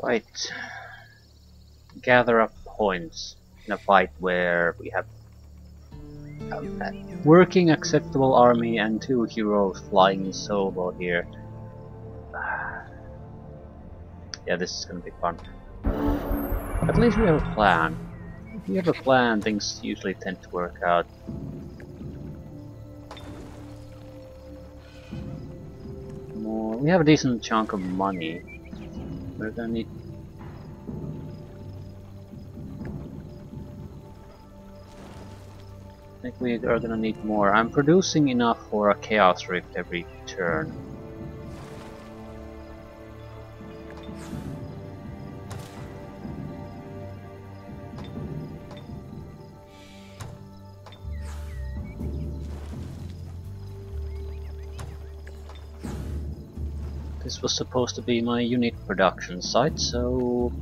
Right. Gather up points in a fight where we have a working acceptable army and two heroes flying solo here. Yeah, this is gonna be fun. At least we have a plan. If we have a plan, things usually tend to work out. More, we have a decent chunk of money. We're gonna need. I think we are gonna need more. I'm producing enough for a chaos rift every turn. This was supposed to be my unit production site, so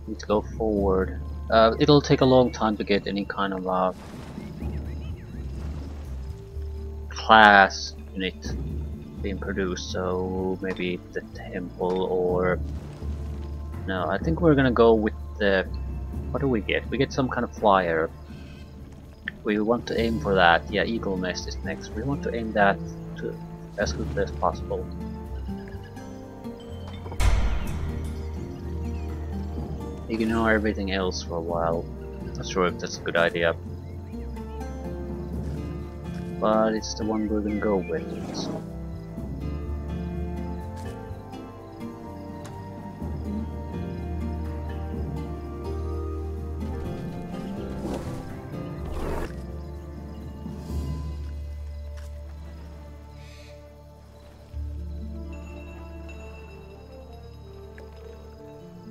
let's go forward. It'll take a long time to get any kind of a class unit being produced, so maybe the temple or... No, I think we're gonna go with the... What do we get? We get some kind of flyer. We want to aim for that. Yeah, Eagle Nest is next. We want to aim that to as quickly as possible. Ignore everything else for a while. Not sure if that's a good idea. But it's the one we're gonna go with. So.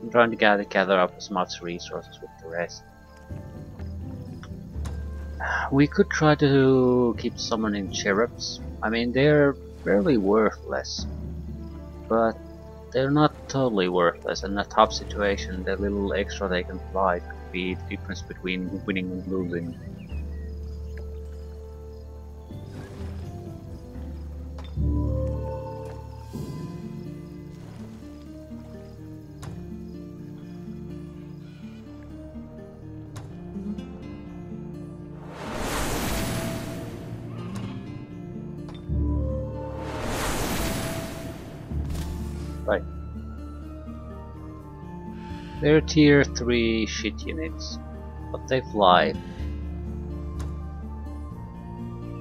I'm trying to gather up as much resources with the rest. We could try to keep summoning cherubs. I mean, they're fairly worthless, but they're not totally worthless. In a tough situation, the little extra they can provide could be the difference between winning and losing. Right. They're tier 3 shit units, but they fly.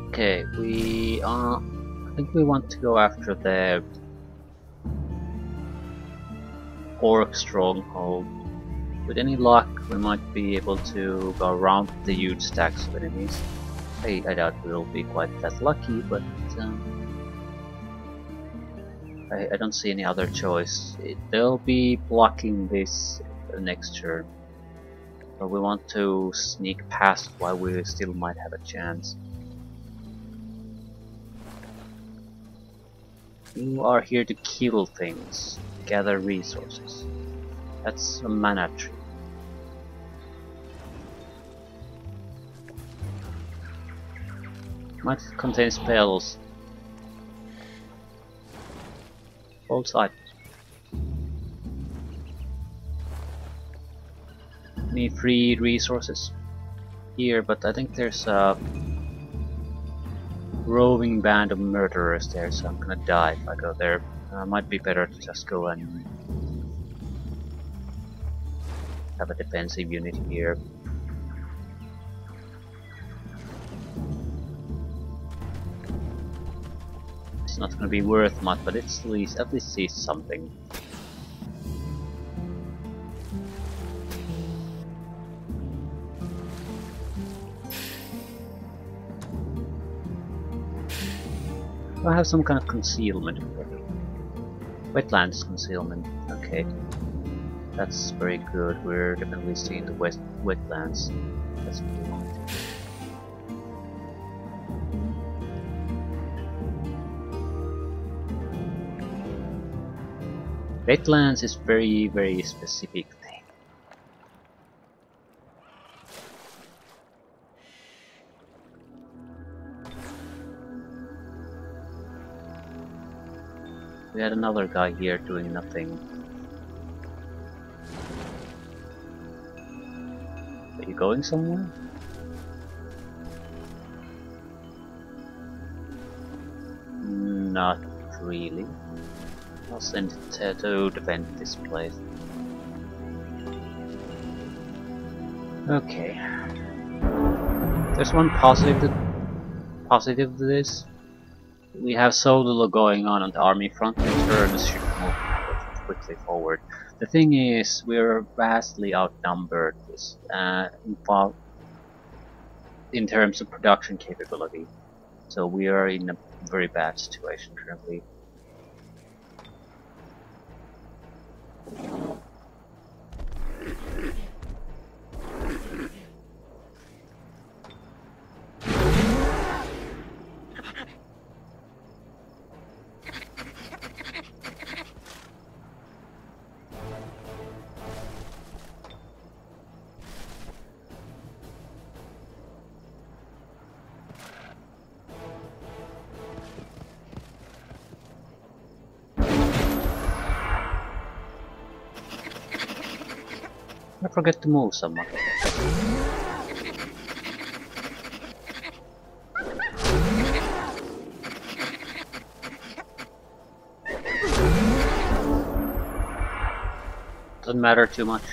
Okay, I think we want to go after the Orc stronghold. With any luck, we might be able to go around the huge stacks of enemies. I doubt we'll be quite that lucky, but I don't see any other choice. They'll be blocking this next turn, but we want to sneak past while we still might have a chance. You are here to kill things, gather resources. That's a mana tree. Might contain spells. Both sides. Any free resources here, but I think there's a roving band of murderers there, so I'm gonna die if I go there. Might be better to just go and have a defensive unit here. It's not gonna be worth much, but it's at least sees something. I have some kind of concealment. Wetlands concealment. Okay, that's very good. We're definitely seeing the wetlands. That's what we want. Wetlands is very specific thing. We had another guy here doing nothing. Are you going somewhere? Not really. I'll send it to defend this place. Okay. There's one positive to this. We have so little going on the army front, and turns should move quickly forward. The thing is, we're vastly outnumbered in terms of production capability, so we are in a very bad situation currently. I forget to move someone. Doesn't matter too much.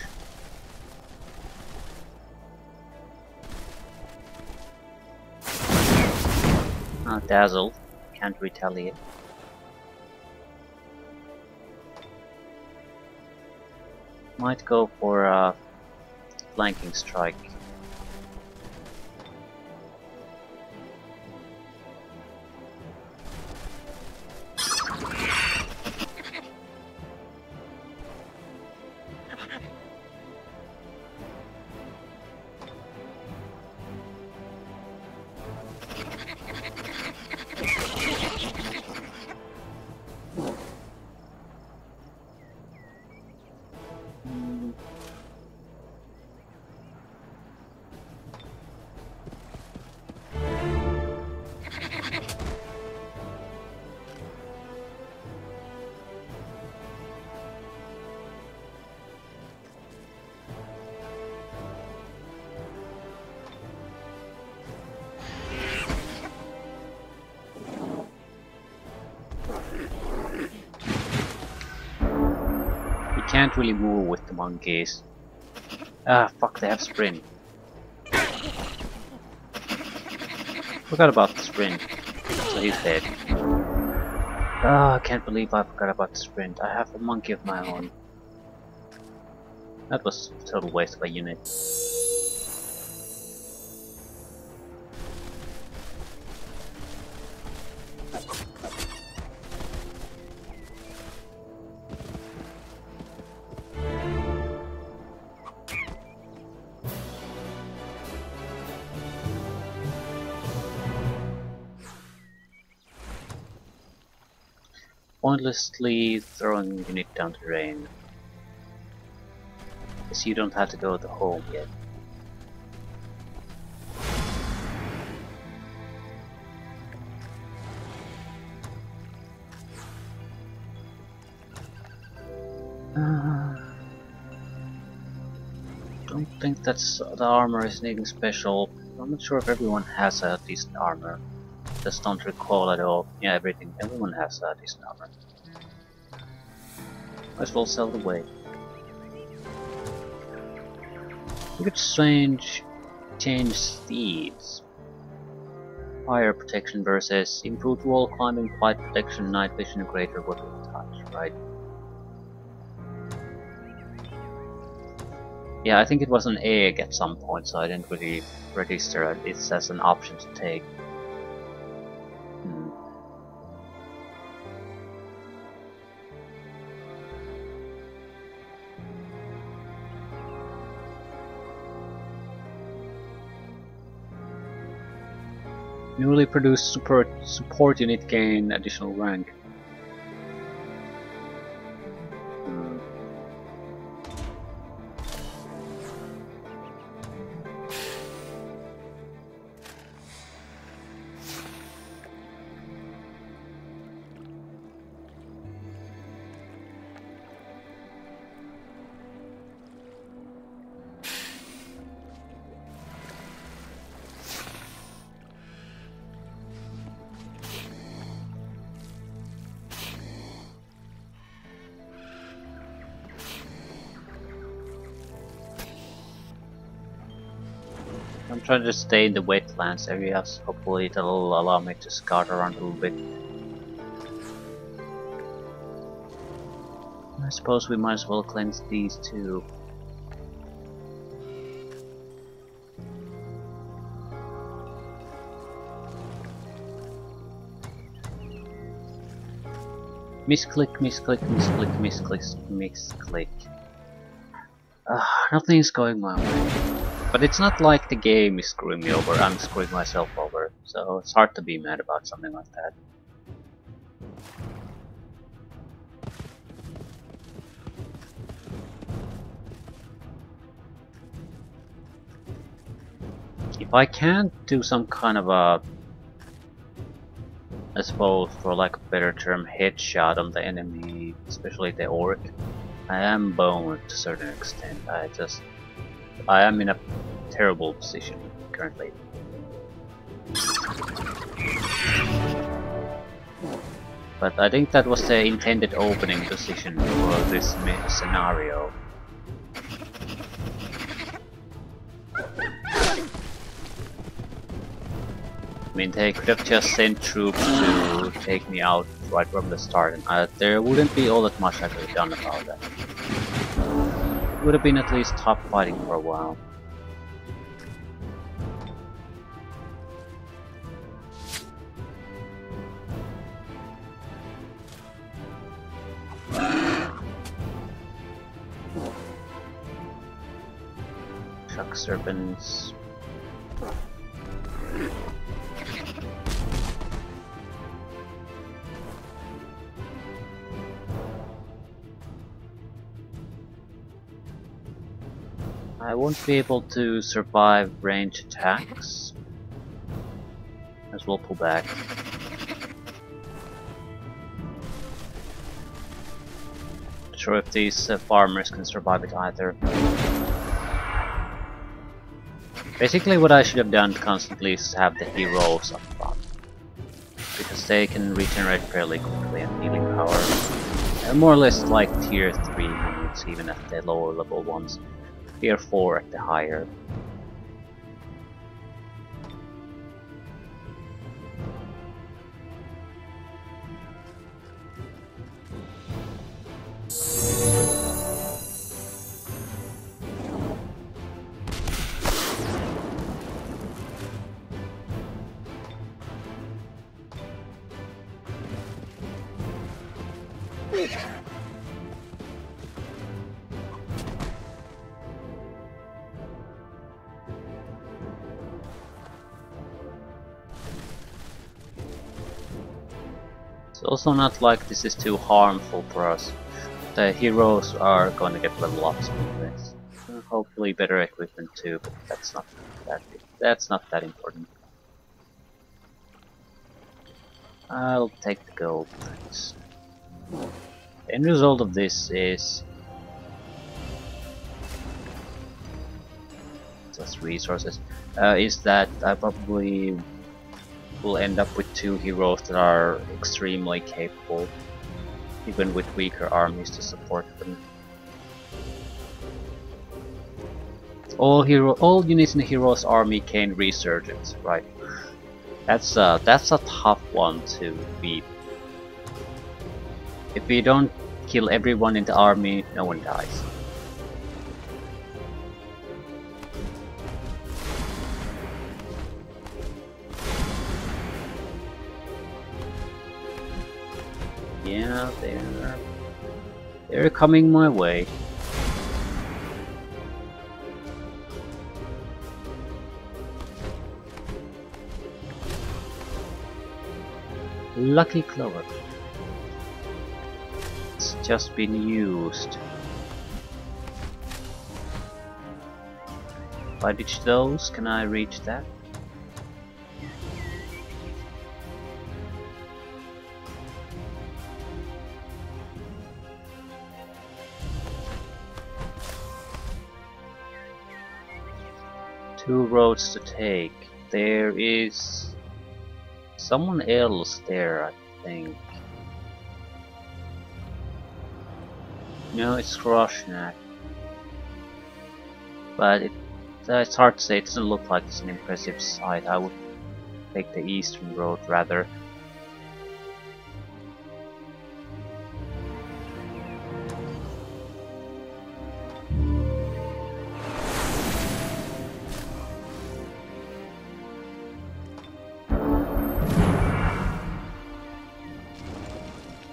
Dazzle. Can't retaliate. Might go for a flanking strike. Can't really move with the monkeys. Ah, fuck, they have sprint. Forgot about the sprint. So he's dead. Ah, I can't believe I forgot about the sprint. I have a monkey of my own. That was a total waste of a unit. Pointlessly throwing unit down the drain. Guess you don't have to go to home yet. Don't think that's the armor is anything special. I'm not sure if everyone has a decent armor. Just don't recall at all. Yeah, everyone has a decent armor. Might as well sell the way. We could change steeds. Fire protection versus improved wall climbing, flight protection, night vision, and greater weapon touch, right? Yeah, I think it was an egg at some point, so I didn't really register it as an option to take. Newly produced support unit gain additional rank. try to stay in the wetlands areas. Hopefully it'll allow me to scout around a little bit. I suppose we might as well cleanse these too. Misclick, misclick, misclick, misclick, misclick. Nothing's going my way. But it's not like the game is screwing me over, I'm screwing myself over. So it's hard to be mad about something like that. If I can't do some kind of a, I suppose for lack of a better term, headshot on the enemy, especially the orc, I am boned to a certain extent. I am in a terrible position currently. But I think that was the intended opening position for this scenario. I mean, they could have just sent troops to take me out right from the start, and there wouldn't be all that much I could have done about that. It would have been at least tough fighting for a while. Shock serpents. I won't be able to survive range attacks, as we'll pull back. Not sure if these farmers can survive it either. Basically what I should have done constantly is have the heroes up front, because they can regenerate fairly quickly and healing power. More or less like tier 3 units, even at the lower level ones. Tier 4 at the higher. It's also not like this is too harmful for us. The heroes are going to get level ups with this. Hopefully better equipment too, but that's not that important. I'll take the gold, thanks. The end result of this is just resources. Is that I probably will end up with 2 heroes that are extremely capable, even with weaker armies to support them. All units in the hero's army gain resurgence, right? That's a tough one to beat. If we don't kill everyone in the army, no one dies. Yeah, they're coming my way. Lucky clover. It's just been used. If I ditch those, can I reach that? Two roads to take. There is someone else there, I think. No, it's Kroshnak. But It's hard to say, it doesn't look like it's an impressive sight. I would take the eastern road rather.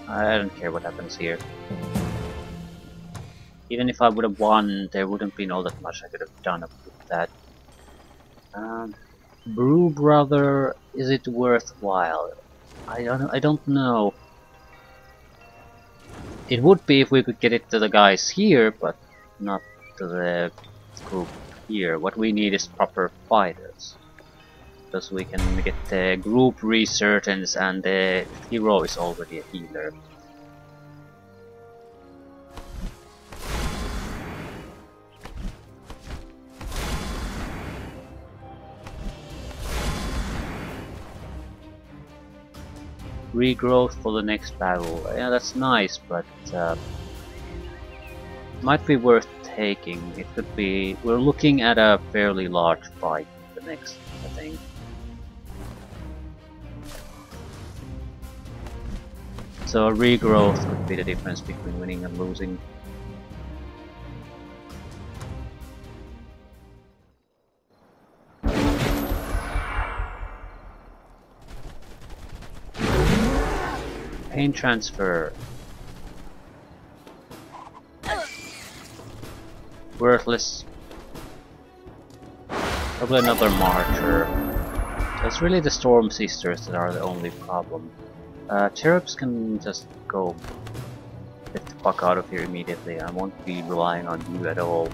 I don't care what happens here. Even if I would have won, there wouldn't been all that much I could have done with that. Brew Brother, is it worthwhile? I don't know. It would be if we could get it to the guys here, but not to the group here. What we need is proper fighters. Because we can get the group resurgence and the hero is already a healer. Regrowth for the next battle. Yeah, that's nice, but might be worth taking. It could be. We're looking at a fairly large fight the next, I think. So a regrowth could be the difference between winning and losing. Pain transfer. Worthless. Probably another martyr. So it's really the Storm Sisters that are the only problem. Cherubs can just go get the fuck out of here immediately. I won't be relying on you at all.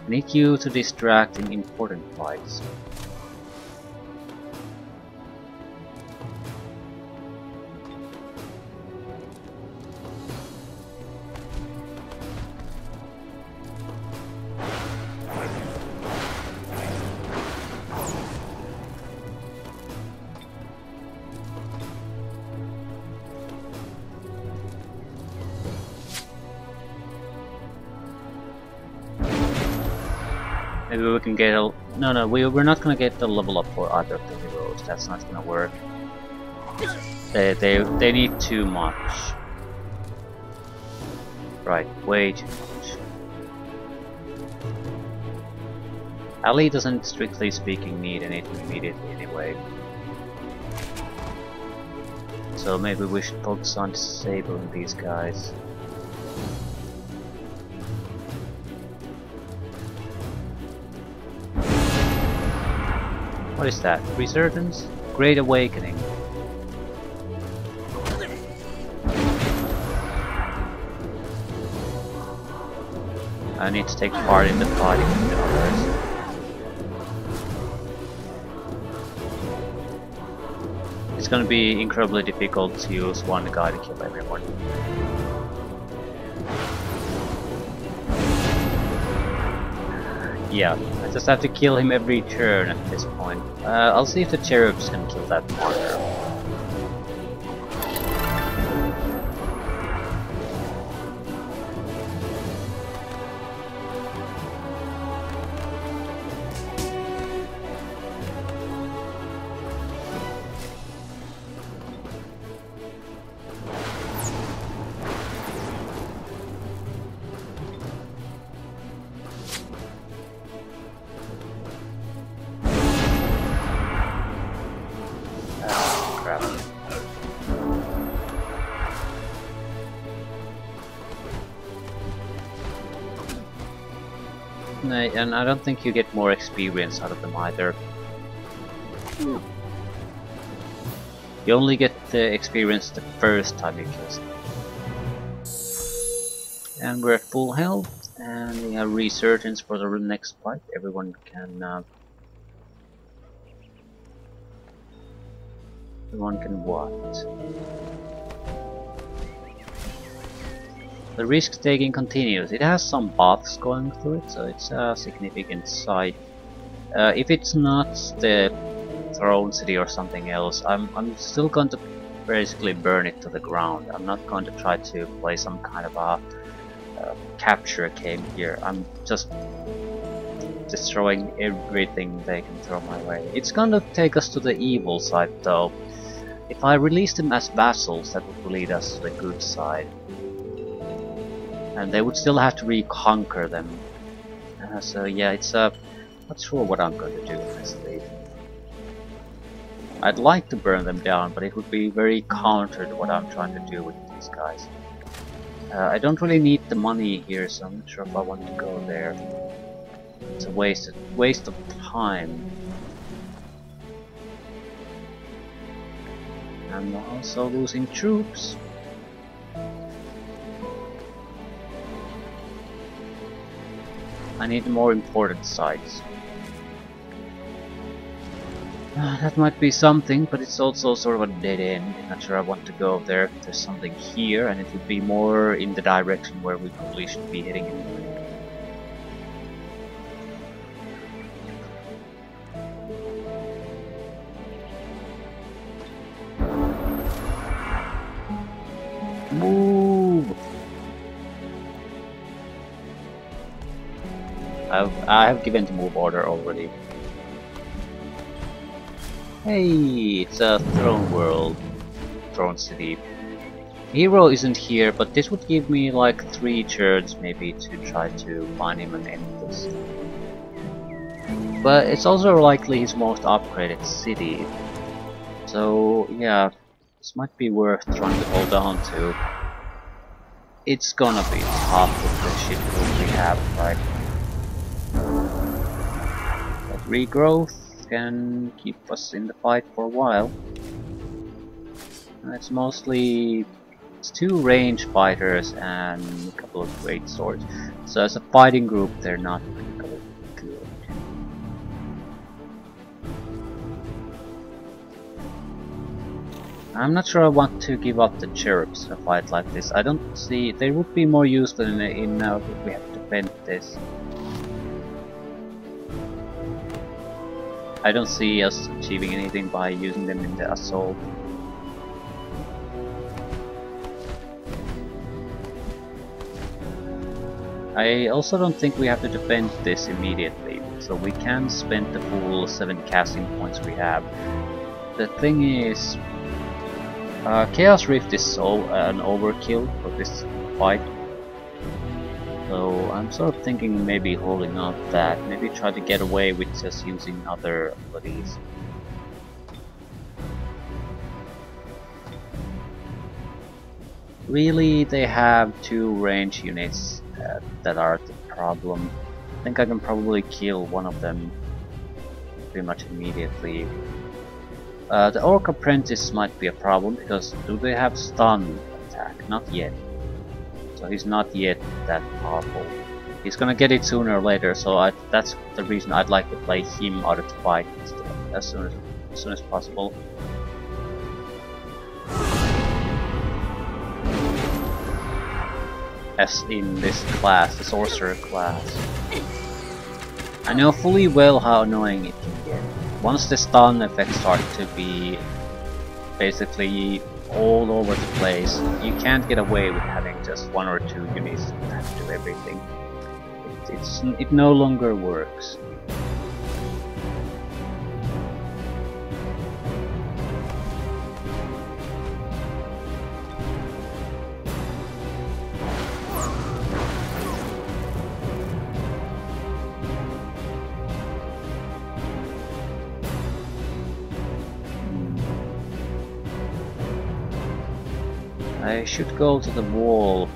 I need you to distract in important fights. Maybe we can get a... No, we're not gonna get the level up for either of the heroes. That's not gonna work. They need too much. Right, way too much. Ali doesn't, strictly speaking, need anything immediately anyway. So maybe we should focus on disabling these guys. What is that? Resurgence? Great Awakening. I need to take part in the fighting with the others. It's gonna be incredibly difficult to use one guy to kill everyone. Yeah, I just have to kill him every turn at this point. I'll see if the cherubs can kill that martyr. And I don't think you get more experience out of them either. You only get the experience the first time you kill someone. And we're at full health, and we have resurgence for the next fight. Everyone can what? The risk taking continues. It has some buffs going through it, so it's a significant sight. If it's not the Throne City or something else, I'm still going to basically burn it to the ground. I'm not going to try to play some kind of a capture game here. I'm just destroying everything they can throw my way. It's gonna take us to the evil side though. If I release them as vassals, that would lead us to the good side. And they would still have to reconquer them. So yeah, it's not sure what I'm going to do honestly. I'd like to burn them down, but it would be very counter to what I'm trying to do with these guys. I don't really need the money here, so I'm not sure if I want to go there. It's a waste of time. I'm also losing troops. I need more important sites. That might be something, but it's also sort of a dead end. Not sure I want to go there. There's something here, and it would be more in the direction where we probably should be heading anyway. Move! I have given the move order already. Hey, it's a throne world, throne city. Hero isn't here, but this would give me like 3 turns maybe to try to find him and end this. But it's also likely his most upgraded city. So yeah, this might be worth trying to hold on to. It's gonna be tough with the ship we have, right? But regrowth can keep us in the fight for a while. It's mostly 2 range fighters and a couple of great swords. So as a fighting group, they're not particularly good. I'm not sure I want to give up the cherubs in a fight like this. I don't see they would be more useful in if we have to defend this. I don't see us achieving anything by using them in the assault. I also don't think we have to defend this immediately, so we can spend the full 7 casting points we have. The thing is, Chaos Rift is so an overkill for this fight. So I'm sort of thinking maybe holding off that, maybe try to get away with just using other abilities. Really, they have 2 range units that are the problem. I think I can probably kill one of them pretty much immediately. The Orc Apprentice might be a problem because do they have stun attack? Not yet. So he's not yet that powerful. He's gonna get it sooner or later, so that's the reason I'd like to play him out of the fight as soon as possible. As in this class, the sorcerer class. I know fully well how annoying it can get. Once the stun effects start to be basically all over the place, you can't get away with having just 1 or 2 units that do everything. It no longer works. I should go to the wall.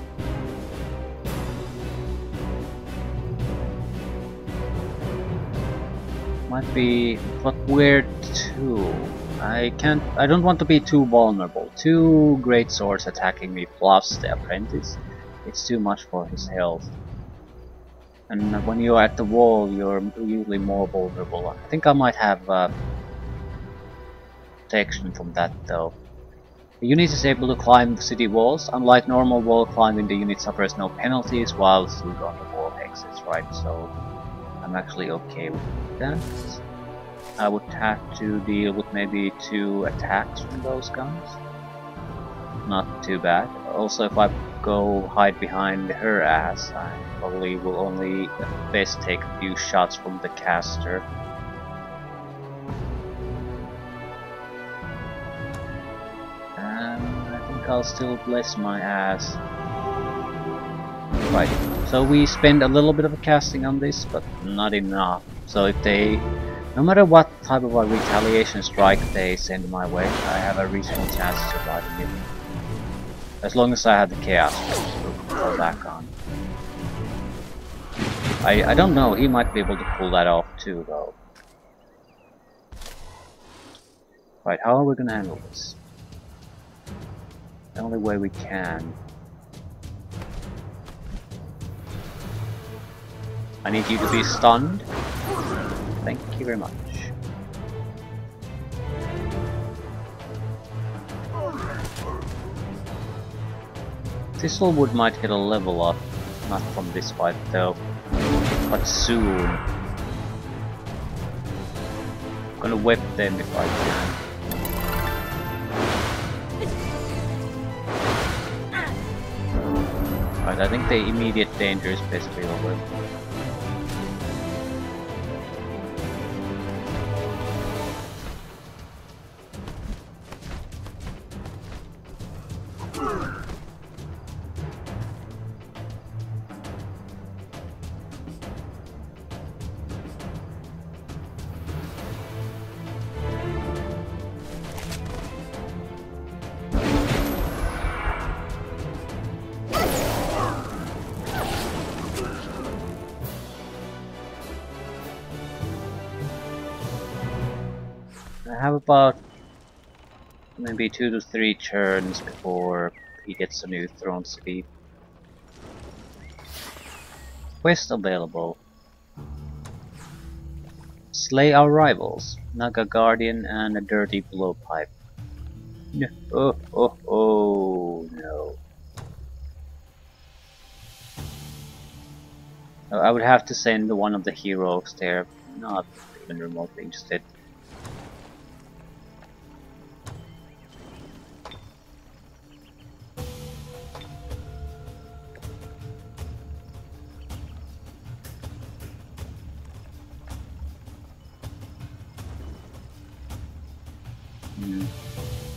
Might be, but where to? I don't want to be too vulnerable. 2 great swords attacking me plus the apprentice. It's too much for his health. And when you're at the wall, you're usually more vulnerable. I think I might have protection from that though. The unit is able to climb city walls. Unlike normal wall climbing, the unit suffers no penalties while still on the wall exits, right? So I'm actually okay with that. I would have to deal with maybe 2 attacks from those guns. not too bad. Also, if I go hide behind her ass, I probably will only at best take a few shots from the caster. And I think I'll still bless my ass. Right, so we spend a little bit of a casting on this, but not enough. So if they, no matter what type of a retaliation strike they send my way, I have a reasonable chance of surviving it. As long as I have the chaos to fall back on. I don't know, he might be able to pull that off too though. Right, how are we gonna handle this? The only way we can. I need you to be stunned. Thank you very much. Thistlewood might get a level up, not from this fight though, but soon. I'm gonna whip them if I can. Right, I think the immediate danger is basically over. I have about maybe 2 to 3 turns before he gets a new throne city. Quest available. Slay our rivals. Naga Guardian and a dirty blowpipe. No. Oh no. I would have to send one of the heroes there, not even remotely interested.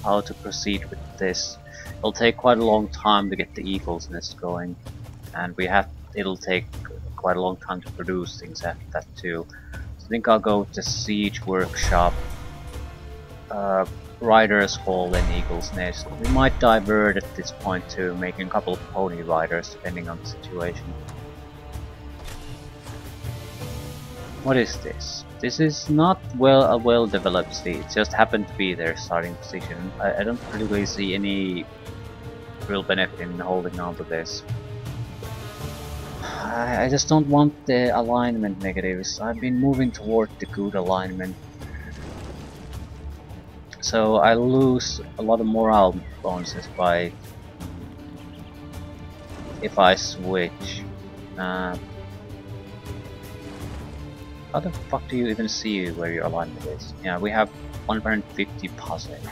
How to proceed with this. It'll take quite a long time to get the Evil's Nest going, and it'll take quite a long time to produce things after that too. So I think I'll go to Siege Workshop, Rider's Hall and Eagle's Nest. We might divert at this point to making a couple of pony riders depending on the situation. What is this? This is not a well-developed city. It just happened to be their starting position. I don't really see any real benefit in holding on to this. I just don't want the alignment negatives. I've been moving toward the good alignment. So I lose a lot of morale bonuses if I switch. How the fuck do you even see where your alignment is? Yeah, we have 150 positive.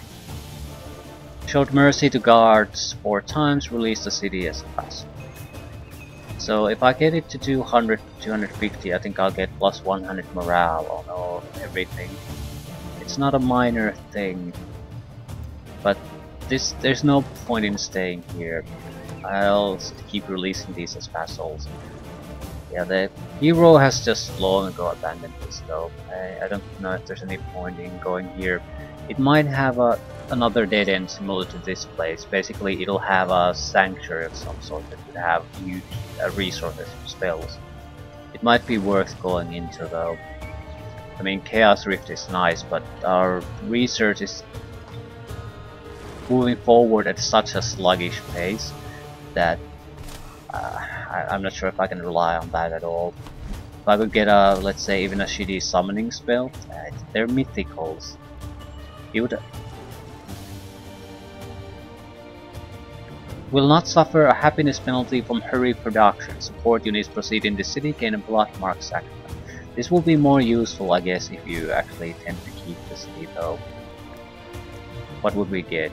Showed mercy to guards 4 times, release the city as a pass. So if I get it to 200, 250, I think I'll get plus 100 morale on everything. It's not a minor thing, but there's no point in staying here. I'll keep releasing these as vassals. Yeah, the hero has just long ago abandoned this though. I don't know if there's any point in going here. It might have another dead end similar to this place. Basically, it'll have a sanctuary of some sort that would have huge resources and spells. It might be worth going into though. I mean, Chaos Rift is nice, but our research is moving forward at such a sluggish pace that I'm not sure if I can rely on that at all. If I could get let's say even a shitty summoning spell, they're mythicals. He will not suffer a happiness penalty from hurried production. Support units proceed in the city, gain a blood mark sacrifice. This will be more useful, I guess, if you actually tend to keep the city though. What would we get?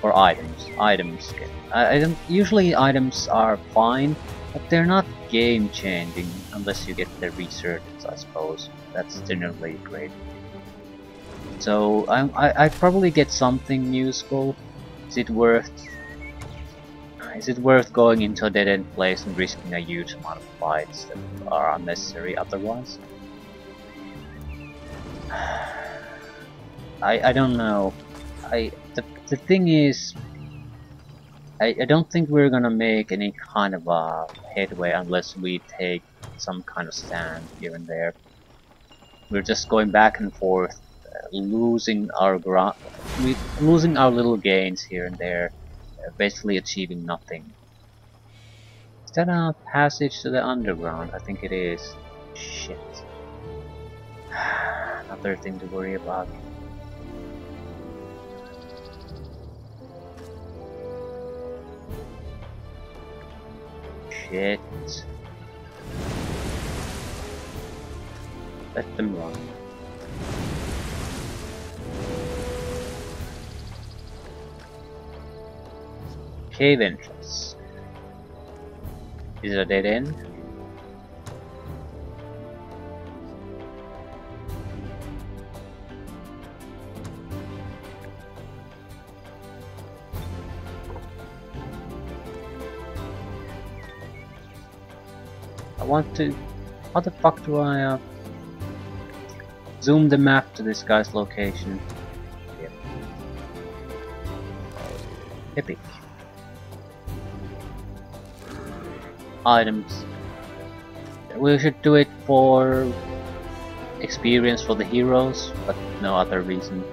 or items. Items. I don't. Usually items are fine, but they're not game changing unless you get the resurgence. I suppose that's generally great. So I probably get something useful. Is it worth? Is it worth going into a dead-end place and risking a huge amount of fights that are unnecessary otherwise? I don't know. The thing is, I don't think we're gonna make any kind of a headway unless we take some kind of stand here and there. We're just going back and forth, losing our losing our little gains here and there, basically achieving nothing. Is that a passage to the underground? I think it is. Shit. Another thing to worry about. Shit. Let them run. Cave entrance. Is it a dead end? I want to... How the fuck do I zoom the map to this guy's location? Yep. Epic. Items. We should do it for experience for the heroes, but no other reason.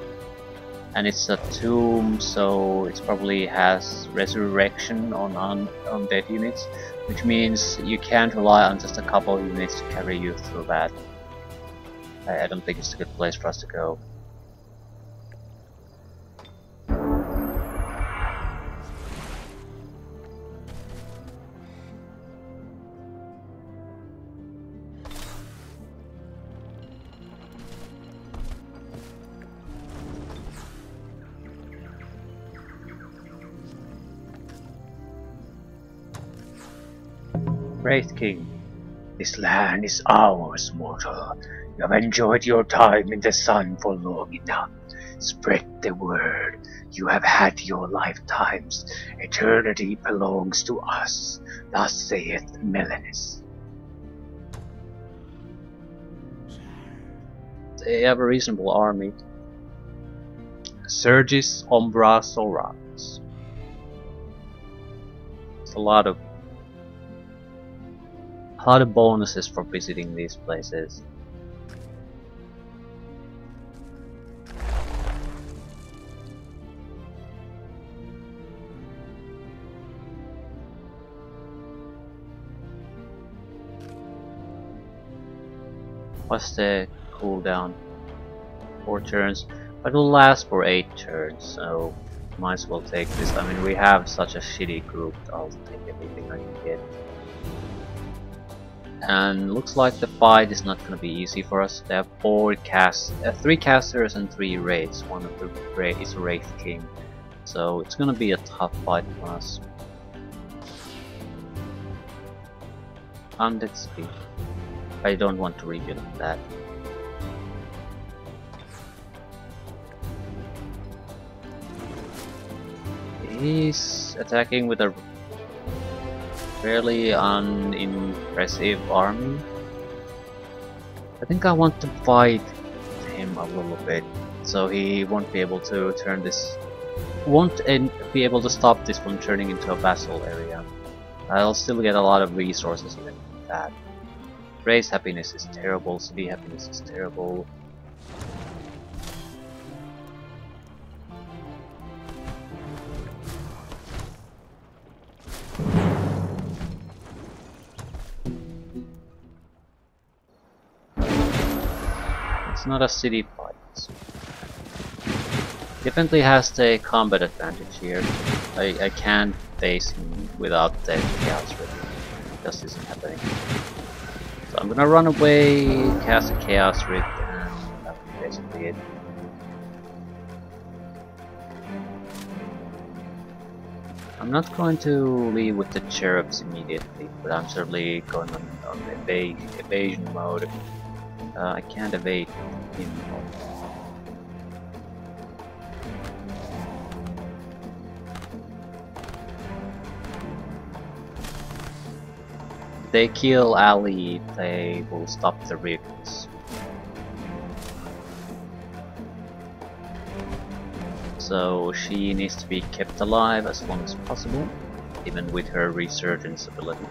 And it's a tomb, so it probably has resurrection on dead units, which means you can't rely on just a couple of units to carry you through that. I don't think it's a good place for us to go. Wraith King. This land is ours, mortal. You have enjoyed your time in the sun for long enough. Spread the word. You have had your lifetimes. Eternity belongs to us. Thus saith Melanus. They have a reasonable army. Surgis Umbra Sorax. It's a lot of bonuses for visiting these places. What's the cooldown? 4 turns, but it will last for 8 turns, so might as well take this. I mean, we have such a shitty group, I'll take everything I can get. And looks like the fight is not going to be easy for us. They have 3 casters and 3 wraiths. One of the wraiths is a Wraith King, so it's going to be a tough fight for us. Undead Speed. I don't want to rebuild that. He's attacking with a fairly unimpressive army. I think I want to fight him a little bit, so he won't be able to turn this. Won't be able to stop this from turning into a vassal area. I'll still get a lot of resources even with that. Race happiness is terrible. City happiness is terrible. It's not a city fight. Definitely has the combat advantage here. I can't face him without the chaos rift. Just isn't happening. So I'm gonna run away, cast a chaos rift, and that's basically it. I'm not going to leave with the cherubs immediately, but I'm certainly going on evasion mode. I can't evade him. If they kill Ali, they will stop the vehicles. So she needs to be kept alive as long as possible, even with her resurgence ability.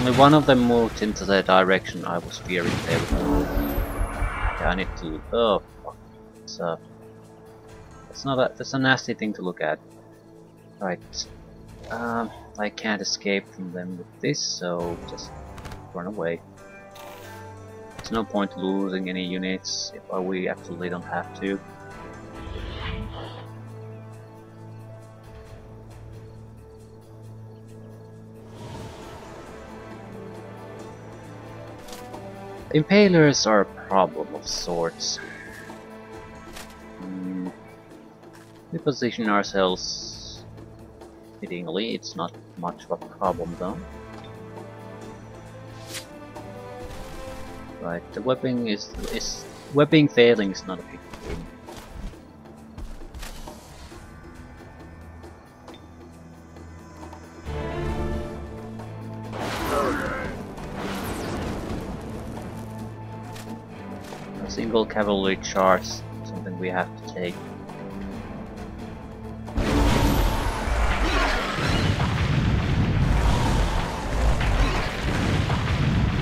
Only one of them moved into the direction I was fearing they would move. Okay, I need to. Oh, fuck. That's a nasty thing to look at. Right. I can't escape from them with this, so just run away. There's no point losing any units if we absolutely don't have to. Impalers are a problem of sorts. We position ourselves fittingly, it's not much of a problem though. Right, the webbing failing is not a big thing. A single cavalry charge, something we have to take.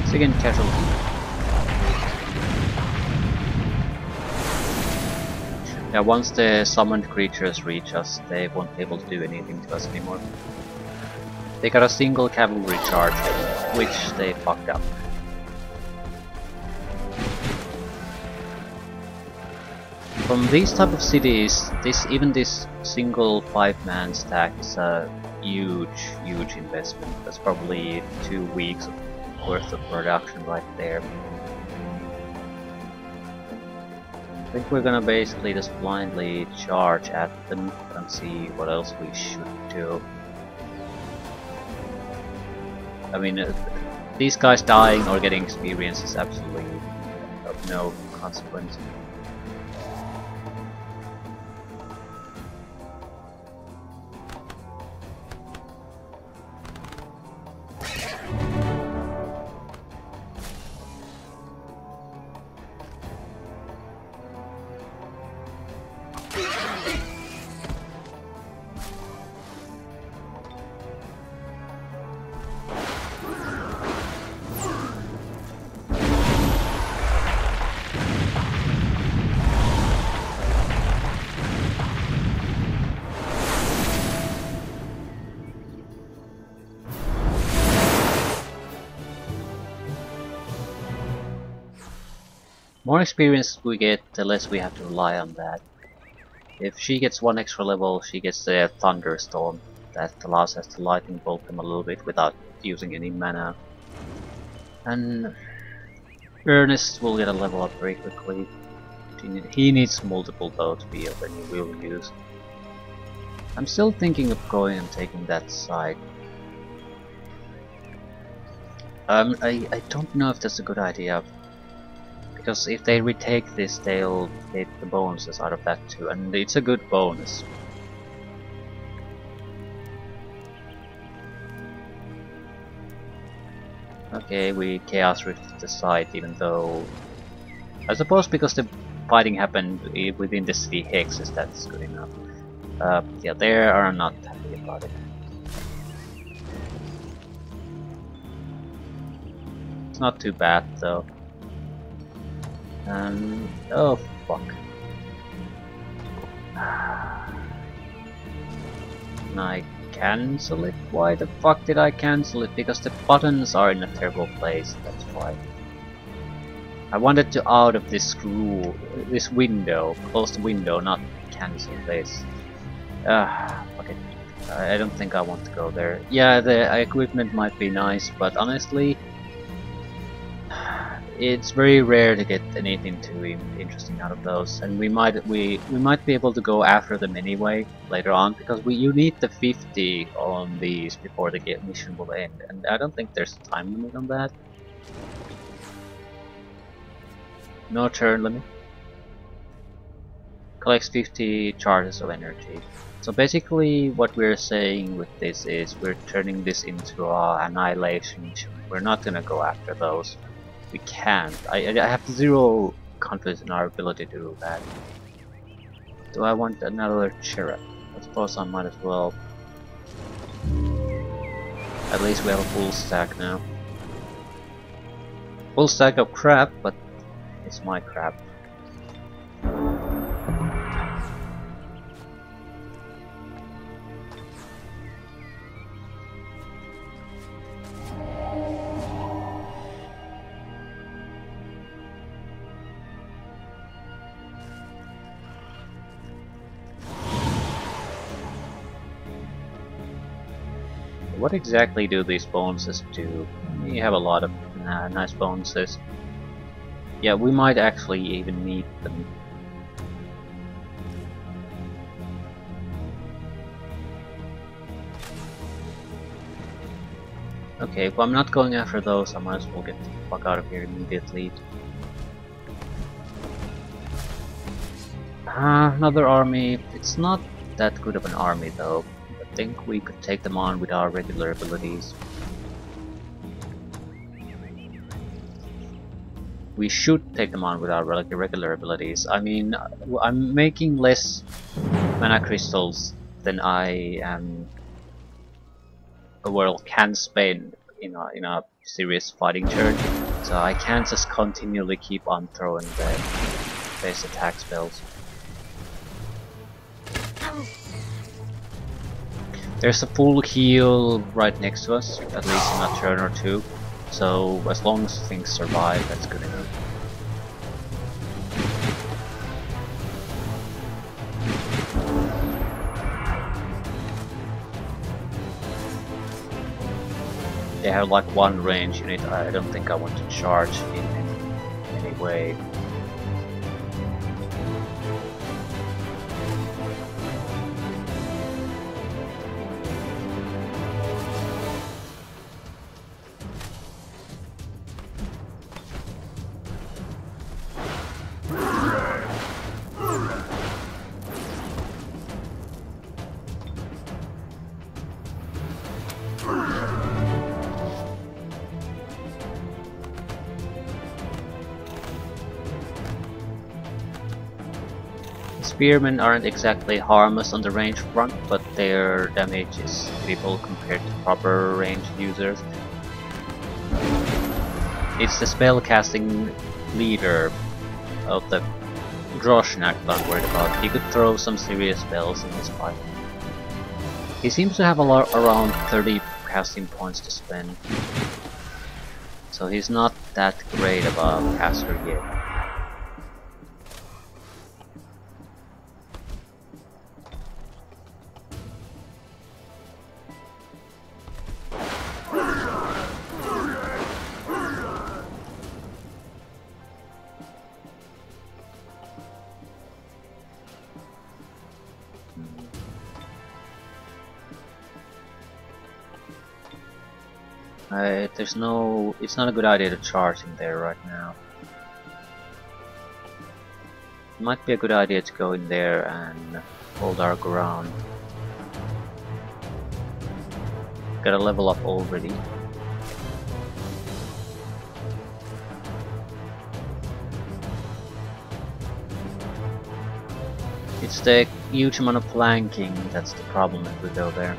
Second casualty. Yeah, once the summoned creatures reach us, they won't be able to do anything to us anymore. They got a single cavalry charge, which they fucked up. From these type of cities, even this single 5-man stack is a huge investment. That's probably 2 weeks worth of production right there. I think we're gonna basically just blindly charge at them and see what else we should do. I mean, these guys dying or getting experience is absolutely of no consequence. More experience we get, the less we have to rely on that. If she gets 1 extra level, she gets the Thunderstorm. That allows us to lightning bolt them a little bit without using any mana. And Ernest will get a level up very quickly. He needs multiple though to be of any real use. I'm still thinking of going and taking that side. I don't know if that's a good idea. Because if they retake this, they'll get the bonuses out of that too, and it's a good bonus. Okay, we Chaos Rift the site, even though... I suppose because the fighting happened within the city hexes, that's good enough. Yeah, they are not happy about it. It's not too bad though. Oh fuck. Can I cancel it? Why the fuck did I cancel it? Because the buttons are in a terrible place, that's why. I wanted to out of this this window, close the window, not cancel this. Fuck it. I don't think I want to go there. Yeah, the equipment might be nice, but honestly, it's very rare to get anything too interesting out of those, and we might be able to go after them anyway later on, because you need the 50 on these before the mission will end, and I don't think there's a time limit on that. No turn limit. Collects 50 charges of energy. So basically what we're saying with this is we're turning this into an annihilation mission. We're not gonna go after those. We can't. I have zero confidence in our ability to do that. Do I want another cherub? I suppose I might as well. At least we have a full stack now. Full stack of crap, but it's my crap. What exactly do these bonuses do? We have a lot of nice bonuses. Yeah, we might actually even need them. Okay, if I'm not going after those, I might as well get the fuck out of here immediately. Another army. It's not that good of an army though. I think we could take them on with our regular abilities. We should take them on with our regular abilities. I mean, I'm making less mana crystals than I can spend in a serious fighting turn, so I can't just continually keep on throwing the base attack spells. There's a full heal right next to us, at least in a turn or two, so as long as things survive, that's good enough. They have like one range unit. I don't think I want to charge in any way. Spearmen aren't exactly harmless on the range front, but their damage is little compared to proper range users. It's the spellcasting leader of the Droshnak that I'm worried about. He could throw some serious spells in this fight. He seems to have around 30 casting points to spend, so he's not that great of a caster yet. It's not a good idea to charge in there right now. It might be a good idea to go in there and hold our ground. Gotta level up already. It's the huge amount of flanking that's the problem if we go there.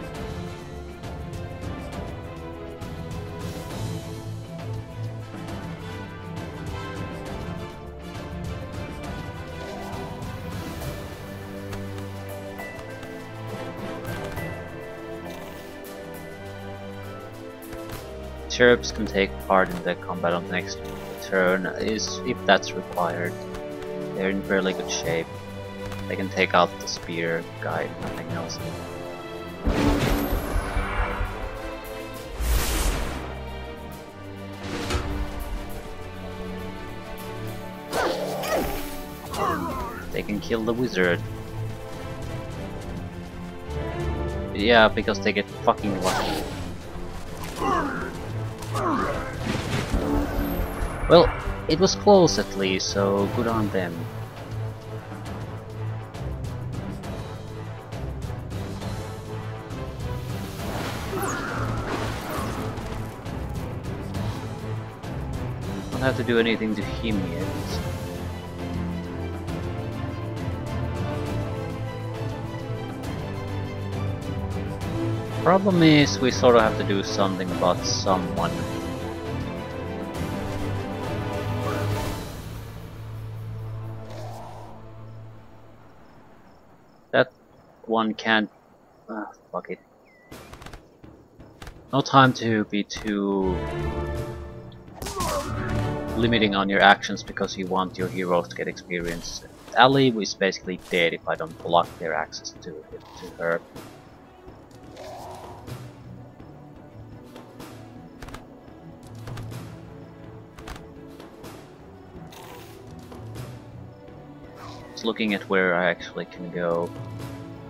cherubs can take part in the combat on the next turn if that's required. They're in fairly good shape. They can take out the spear guy, nothing else. They can kill the wizard. Yeah, because they get fucking lucky. Well, it was close at least, so good on them. Don't have to do anything to him yet. Problem is, we sort of have to do something about someone. That one can't... fuck it. No time to be too limiting on your actions because you want your heroes to get experience. Ali is basically dead if I don't block their access to her. Looking at where I actually can go.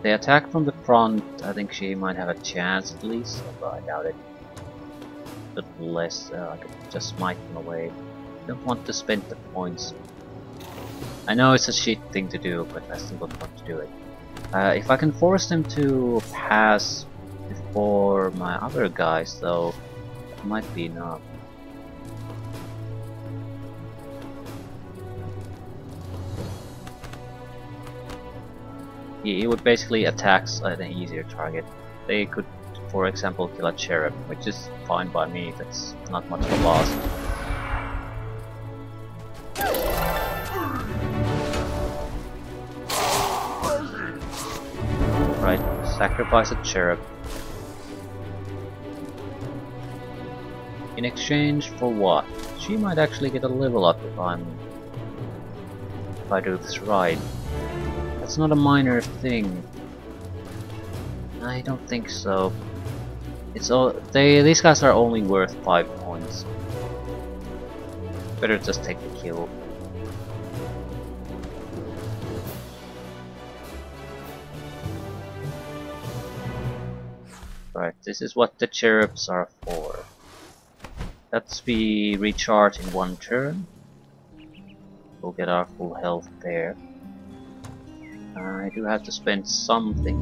They attack from the front. I think she might have a chance at least, but I doubt it. But less, I could just smite them away. Don't want to spend the points. I know it's a shit thing to do, but I still don't want to do it. If I can force them to pass before my other guys, though, that might be enough. He would basically attack an easier target. They could, for example, kill a cherub, which is fine by me, that's not much of a loss. Right, sacrifice a cherub. In exchange for what? She might actually get a level up if I do this right. It's not a minor thing. I don't think so. It's all these guys are only worth 5 points. Better just take the kill. Right, this is what the cherubs are for. Let's be recharged in 1 turn. We'll get our full health there. I do have to spend something.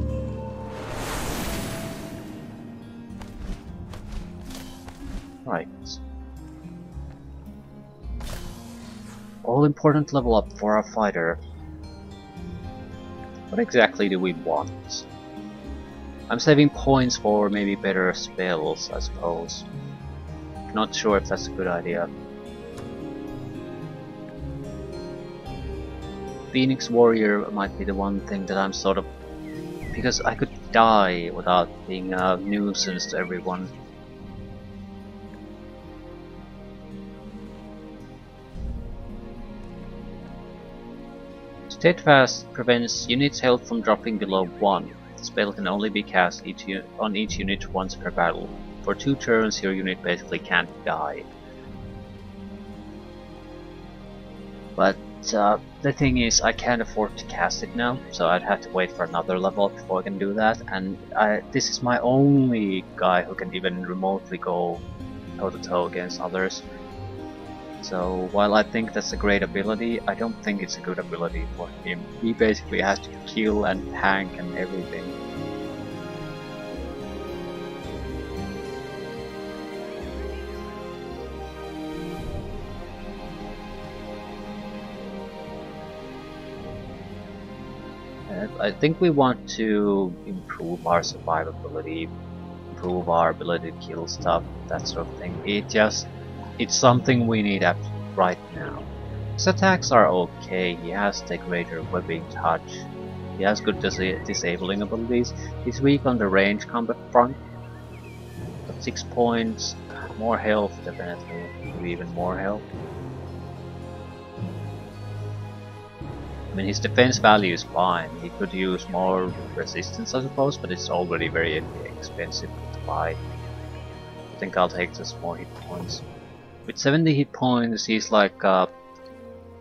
Right. All important level up for our fighter. What exactly do we want? I'm saving points for maybe better spells, I suppose. Not sure if that's a good idea. Phoenix Warrior might be the one thing that I'm sort of... because I could die without being a nuisance to everyone. Steadfast prevents units' health from dropping below 1. The spell can only be cast on each unit once per battle. For 2 turns your unit basically can't die. But the thing is, I can't afford to cast it now, so I'd have to wait for another level before I can do that, and this is my only guy who can even remotely go toe-to-toe against others. So while I think that's a great ability, I don't think it's a good ability for him. He basically has to kill and tank and everything. I think we want to improve our survivability, improve our ability to kill stuff, that sort of thing. It's something we need right now. His attacks are okay, he has the greater webbing touch, he has good disabling abilities, he's weak on the range combat front. But 6 points, More health, definitely. Maybe even more health. I mean, his defense value is fine. He could use more resistance, I suppose, but it's already very expensive to buy. I think I'll take just more hit points. With 70 hit points, he's like a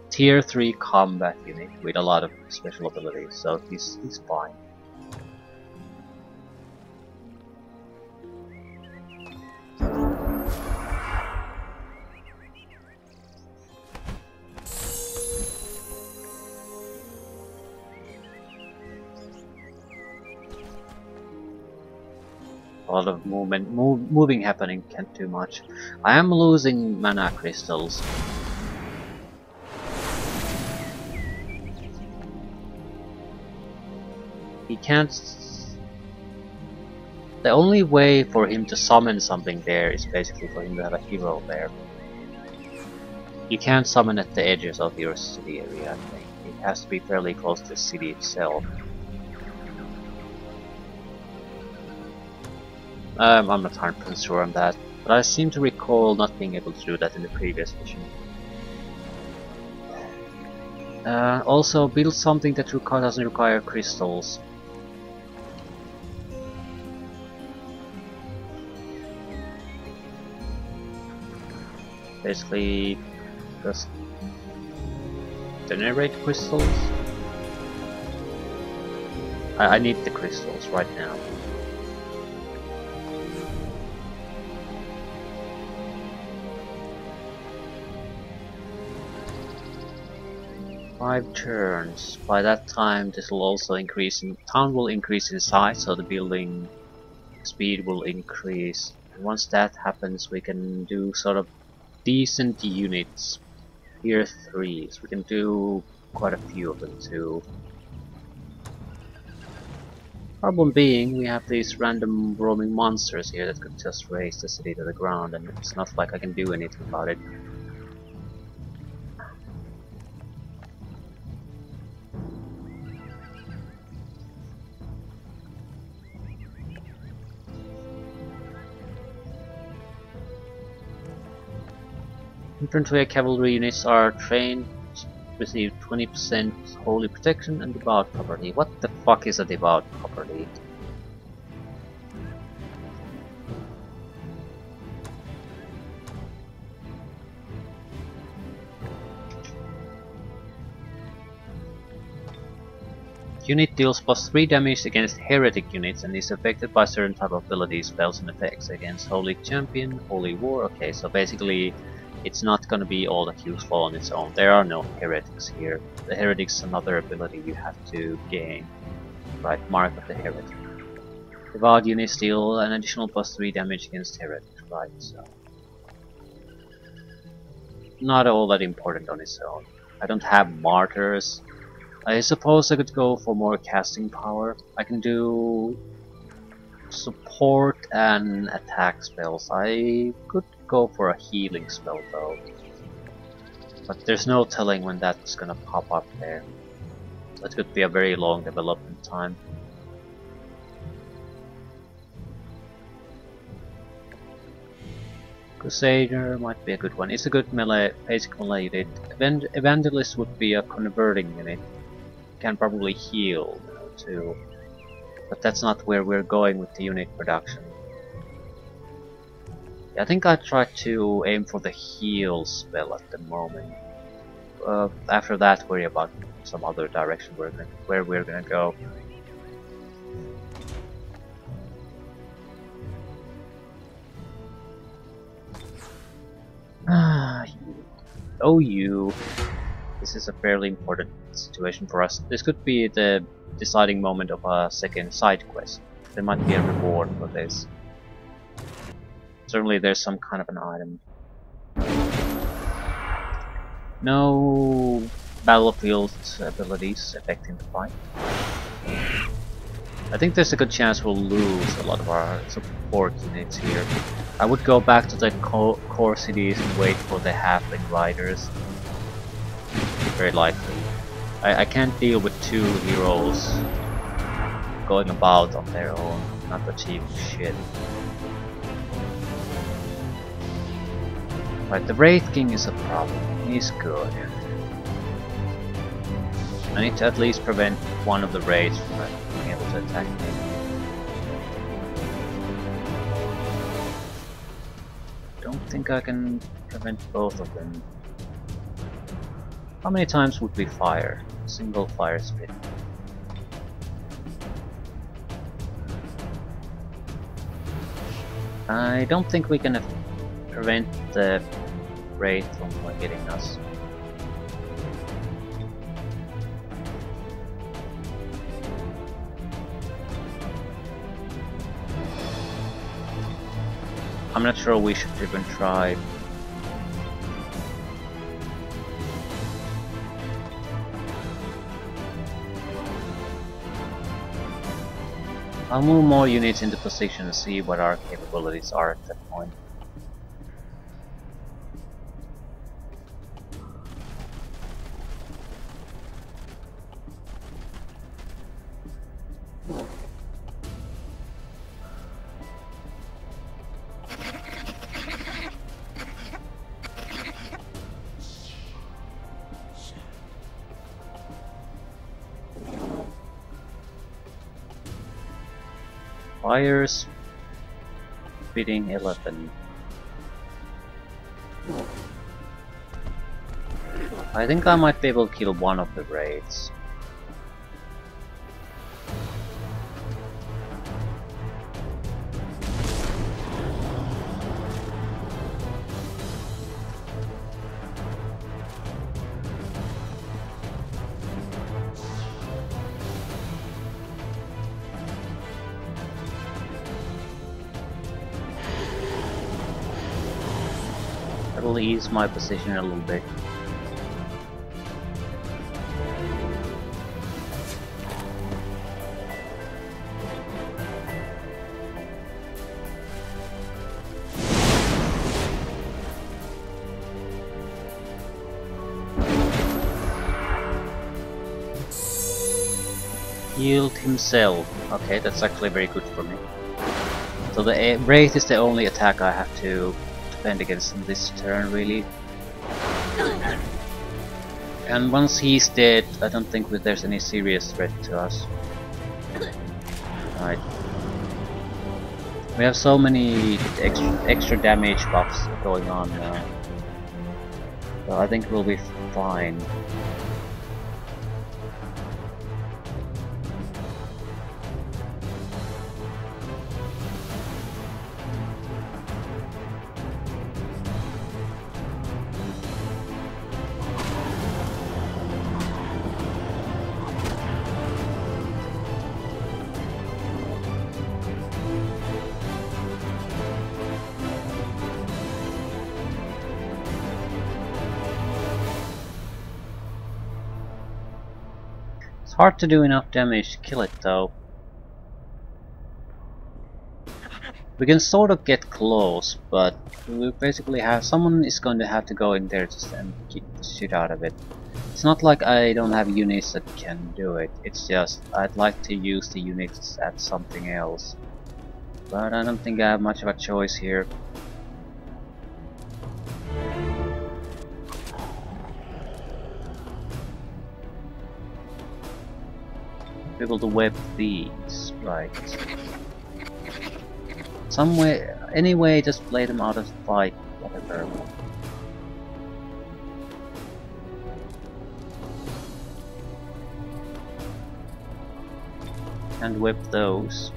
tier 3 combat unit with a lot of special abilities, so he's fine. A lot of moving happening, can't do much. I am losing mana crystals. He can't... The only way for him to summon something there is basically for him to have a hero there. You can't summon at the edges of your city area, I think. It has to be fairly close to the city itself. I'm not 100% sure on that, but I seem to recall not being able to do that in the previous mission. Also, build something that doesn't require crystals. Basically, just generate crystals. I need the crystals right now. Five turns. By that time, this will also increase in town will increase in size, so the building speed will increase. And once that happens, we can do sort of decent units. Tier 3s. We can do quite a few of them too. Problem being, we have these random roaming monsters here that could just raise the city to the ground, and it's not like I can do anything about it. Infantry and cavalry units are trained, receive 20% holy protection and devout property. What the fuck is a devout property? Unit deals +3 damage against heretic units and is affected by certain type of abilities, spells and effects against Holy Champion, Holy War. Okay, so basically it's not gonna be all that useful on its own. There are no heretics here. The heretic's is another ability you have to gain. Right, Mark of the Heretic. Devout units deal an additional +3 damage against heretics, right, so... Not all that important on its own. I don't have martyrs. I suppose I could go for more casting power. I can do support and attack spells. I could go for a healing spell though, but there's no telling when that's gonna pop up there. That could be a very long development time. Crusader might be a good one. It's a good melee, basic melee unit. Evangelist would be a converting unit. Can probably heal too, but that's not where we're going with the unit production. I think I try to aim for the heal spell at the moment. After that, worry about some other direction where we're gonna go. Oh, you. This is a fairly important situation for us. This could be the deciding moment of a second side quest. There might be a reward for this. Certainly there's some kind of an item. No battlefield abilities affecting the fight. I think there's a good chance we'll lose a lot of our support units here. I would go back to the core cities and wait for the halfling riders. Very likely. I can't deal with two heroes going about on their own, not achieving shit. Right, the Wraith King is a problem. He's good. I need to at least prevent one of the Wraiths from being able to attack me. Don't think I can prevent both of them. How many times would we fire? Single fire spit. I don't think we can prevent the Wraith from getting us. I'm not sure we should even try. I'll move more units into position and see what our capabilities are at that point. Fires beating 11. I think I might be able to kill one of the raids. That'll ease my position a little bit. Healed himself. Okay, that's actually very good for me. So the Wraith is the only attack I have to defend against in this turn, really. And once he's dead, I don't think that there's any serious threat to us. Right. We have so many extra damage buffs going on now. So I think we'll be fine. Hard to do enough damage to kill it though. We can sort of get close, but we basically have someone is going to have to go in there just and kick the shit out of it. It's not like I don't have units that can do it, it's just I'd like to use the units at something else. But I don't think I have much of a choice here. Able to web these, right? Some way, anyway, just play them out of fight, whatever. And whip those.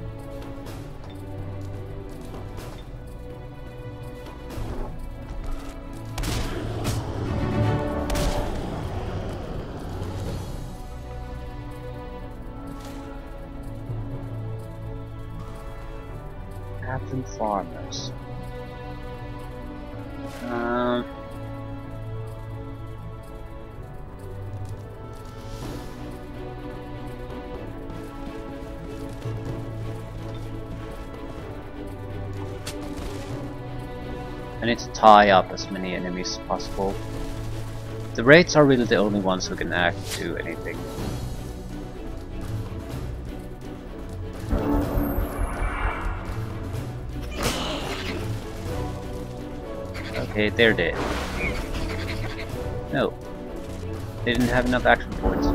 Captain farmers. I need to tie up as many enemies as possible. The raids are really the only ones who can act do anything. Okay, they're dead. No, they didn't have enough action points.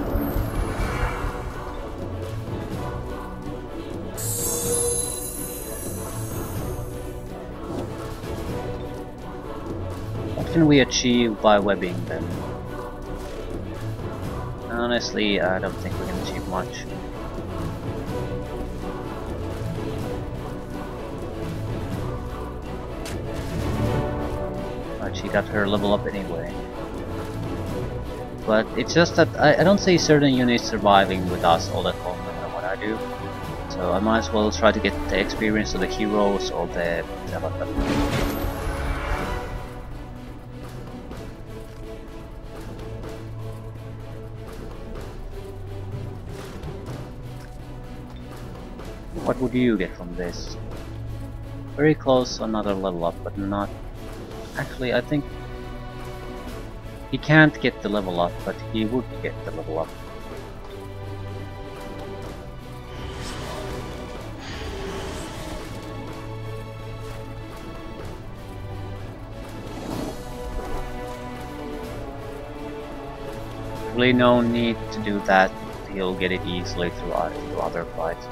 What can we achieve by webbing then? Honestly, I don't think we can achieve much. But she got her level up anyway. But it's just that I don't see certain units surviving with us all that long, no matter what I do. So I might as well try to get the experience of the heroes or the weapon. What would you get from this? Very close, another level up, but not... Actually, I think... He can't get the level up, but he would get the level up. Really no need to do that, he'll get it easily through other fights.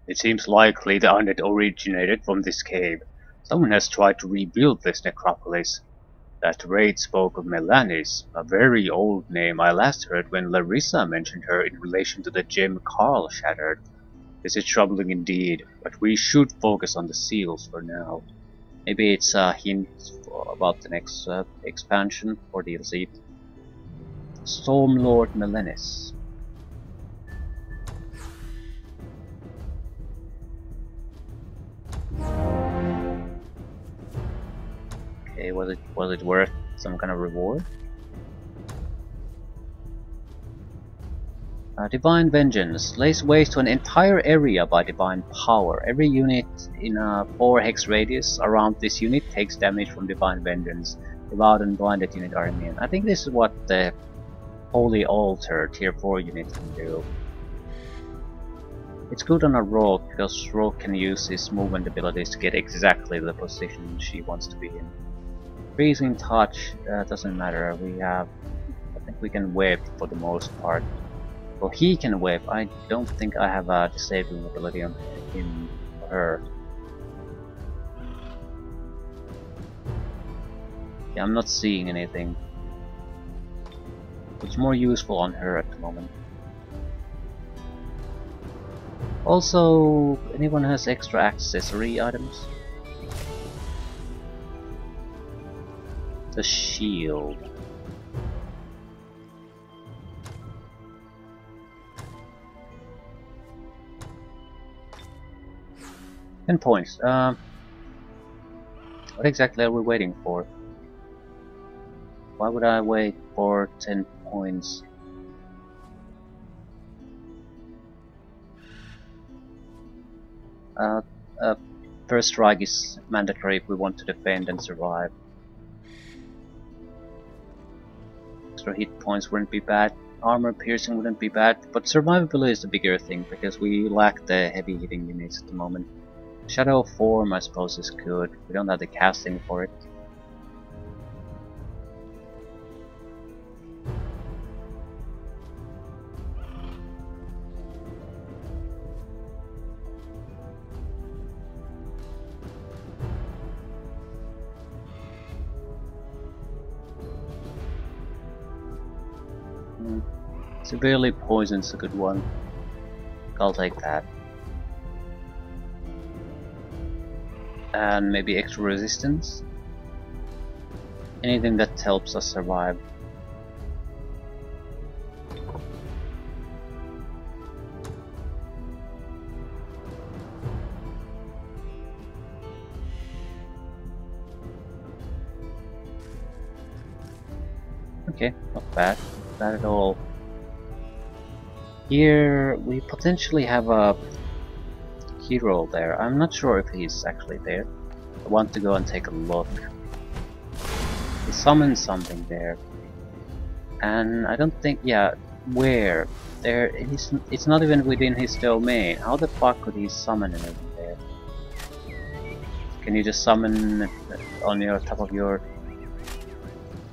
It seems likely the undead originated from this cave. Someone has tried to rebuild this necropolis. That raid spoke of Melanis, a very old name I last heard when Larissa mentioned her in relation to the gem Carl shattered. This is troubling indeed, but we should focus on the seals for now. Maybe it's a hint about the next expansion or DLC. Stormlord Melanis. Okay, was it worth some kind of reward? Divine Vengeance. Lays waste to an entire area by divine power. Every unit in a 4 hex radius around this unit takes damage from Divine Vengeance. Devout and blinded unit are immune. I think this is what the Holy Altar tier 4 unit can do. It's good on a Rogue because Rogue can use his movement abilities to get exactly the position she wants to be in. Freezing Touch doesn't matter. I think we can web for the most part. Well, he can web. I don't think I have a disabling ability on him or her. Yeah, I'm not seeing anything. It's more useful on her at the moment. Also, anyone has extra accessory items? The shield. 10 points. What exactly are we waiting for? Why would I wait for 10 points? First strike is mandatory if we want to defend and survive. Extra hit points wouldn't be bad. Armor piercing wouldn't be bad, but survivability is the bigger thing because we lack the heavy hitting units at the moment. Shadow form I suppose is good. We don't have the casting for it. Severely poison's a good one. I'll take that. And maybe extra resistance. Anything that helps us survive. Okay, not bad. Not bad at all. Here we potentially have a hero there. I'm not sure if he's actually there. I want to go and take a look. He summoned something there. And I don't think, yeah, Where? There, it's not even within his domain. How the fuck could he summon anything there? Can you just summon on your top of your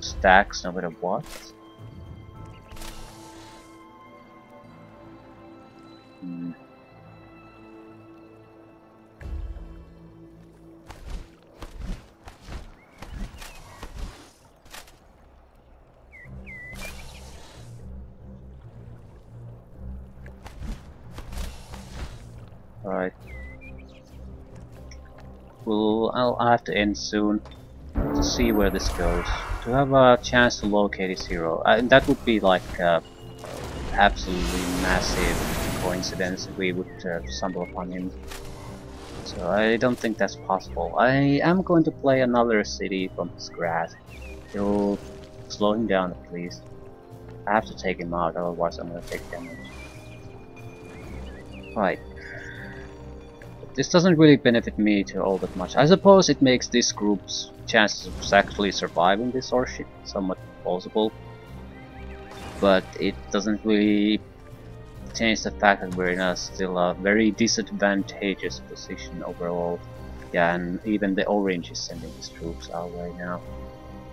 stacks no matter what? Hmm. Alright. I'll have to end soon to see where this goes. To have a chance to locate his hero. And that would be like absolutely massive coincidence if we would stumble upon him. So I don't think that's possible. I am going to play another city from his grass. It'll slow him down at least. I have to take him out, otherwise I'm gonna take damage. Right. This doesn't really benefit me to all that much. I suppose it makes this group's chances of actually surviving this or shit somewhat plausible. But it doesn't really change the fact that we're in a still a very disadvantageous position overall. Yeah, and even the orange is sending his troops our way now.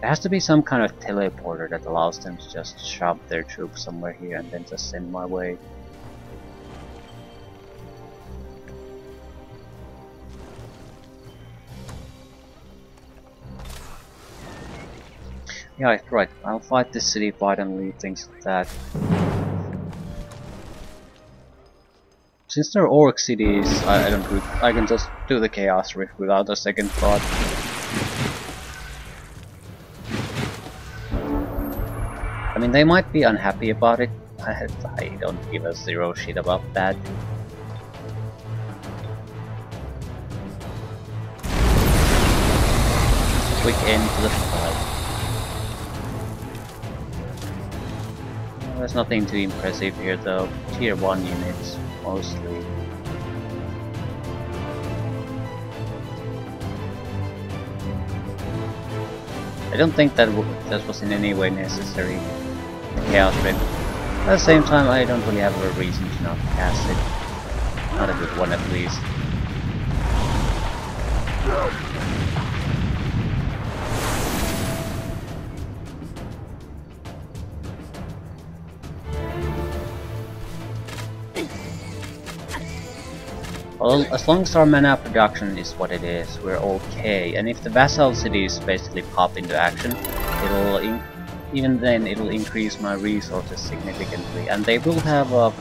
There has to be some kind of teleporter that allows them to just shove their troops somewhere here and then just send my way. Yeah, right. I'll fight this city fight and leave things like that. Since they're orc cities, I can just do the chaos rift without a second thought. I mean, they might be unhappy about it. I don't give a zero shit about that. Quick end to the fight. There's nothing too impressive here though. Tier 1 units, mostly. I don't think that was in any way necessary. Chaos Rift. At the same time, I don't really have a reason to not cast it. Not a good one at least. Well, as long as our mana production is what it is, we're okay. And if the vassal cities basically pop into action, even then it'll increase my resources significantly, and they will have a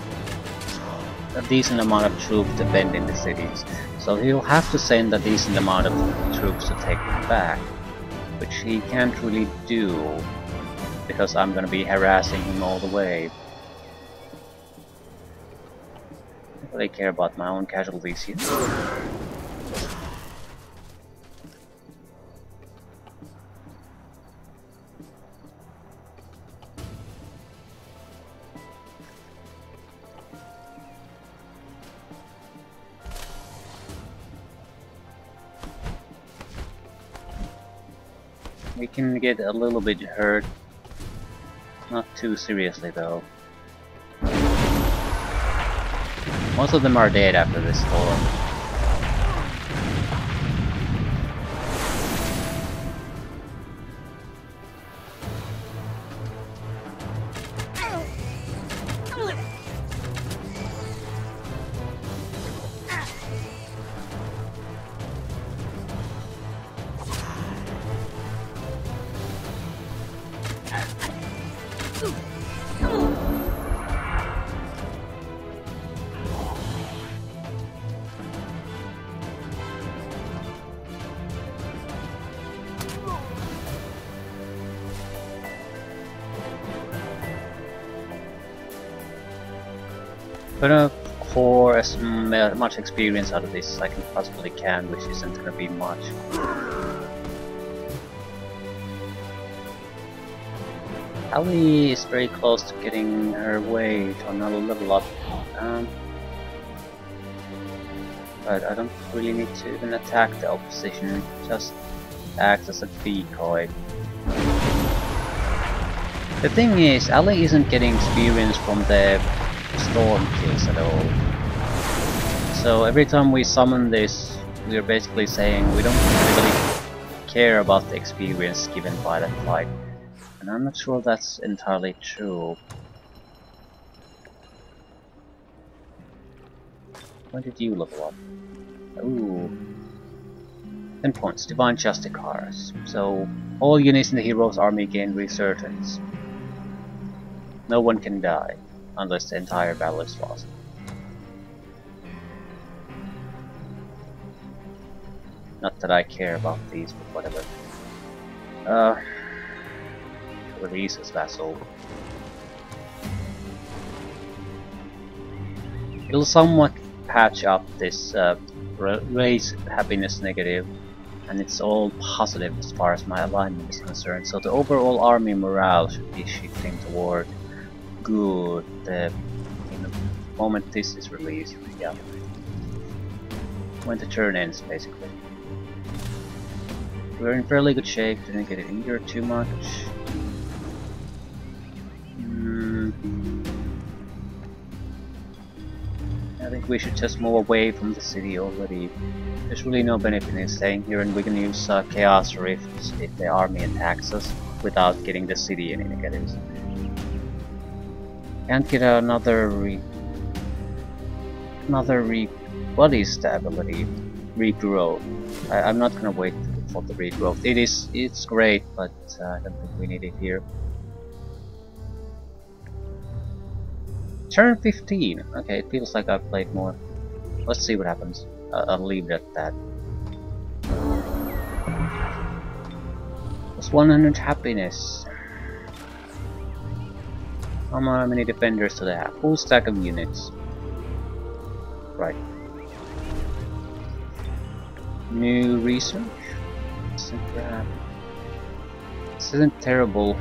decent amount of troops to defend in the cities. So he'll have to send a decent amount of troops to take them back, which he can't really do because I'm gonna be harassing him all the way. I really care about my own casualties here. We can get a little bit hurt. Not too seriously though. Most of them are dead after this storm. Gonna pour as much experience out of this as I can possibly can, which isn't gonna be much. Ali is very close to getting her way to another level up, but I don't really need to even attack the opposition, just act as a decoy. The thing is, Ali isn't getting experience from the storm kills at all. So every time we summon this, we are basically saying we don't really care about the experience given by that fight. And I'm not sure that's entirely true. When did you level up? Ooh. 10 points, Divine Justicars. So all units in the hero's army gain resurgence. No one can die, unless the entire battle is lost. Not that I care about these, but whatever. Release his vassal. It'll somewhat patch up this raise happiness negative, and it's all positive as far as my alignment is concerned. So the overall army morale should be shifting toward good in the moment this is released. Yeah. When the turn ends, basically. We're in fairly good shape, didn't get injured too much. I think we should just move away from the city already. There's really no benefit in staying here, and we can use Chaos Rifts if the army attacks us without getting the city any negatives. Can't get what is the ability? Regrowth. I'm not gonna wait for the regrowth. It's great, but I don't think we need it here. Turn 15. Okay, it feels like I've played more. Let's see what happens. I'll leave it at that. Plus 100 happiness. How many defenders do they have? Full stack of units. Right. New research? This isn't terrible.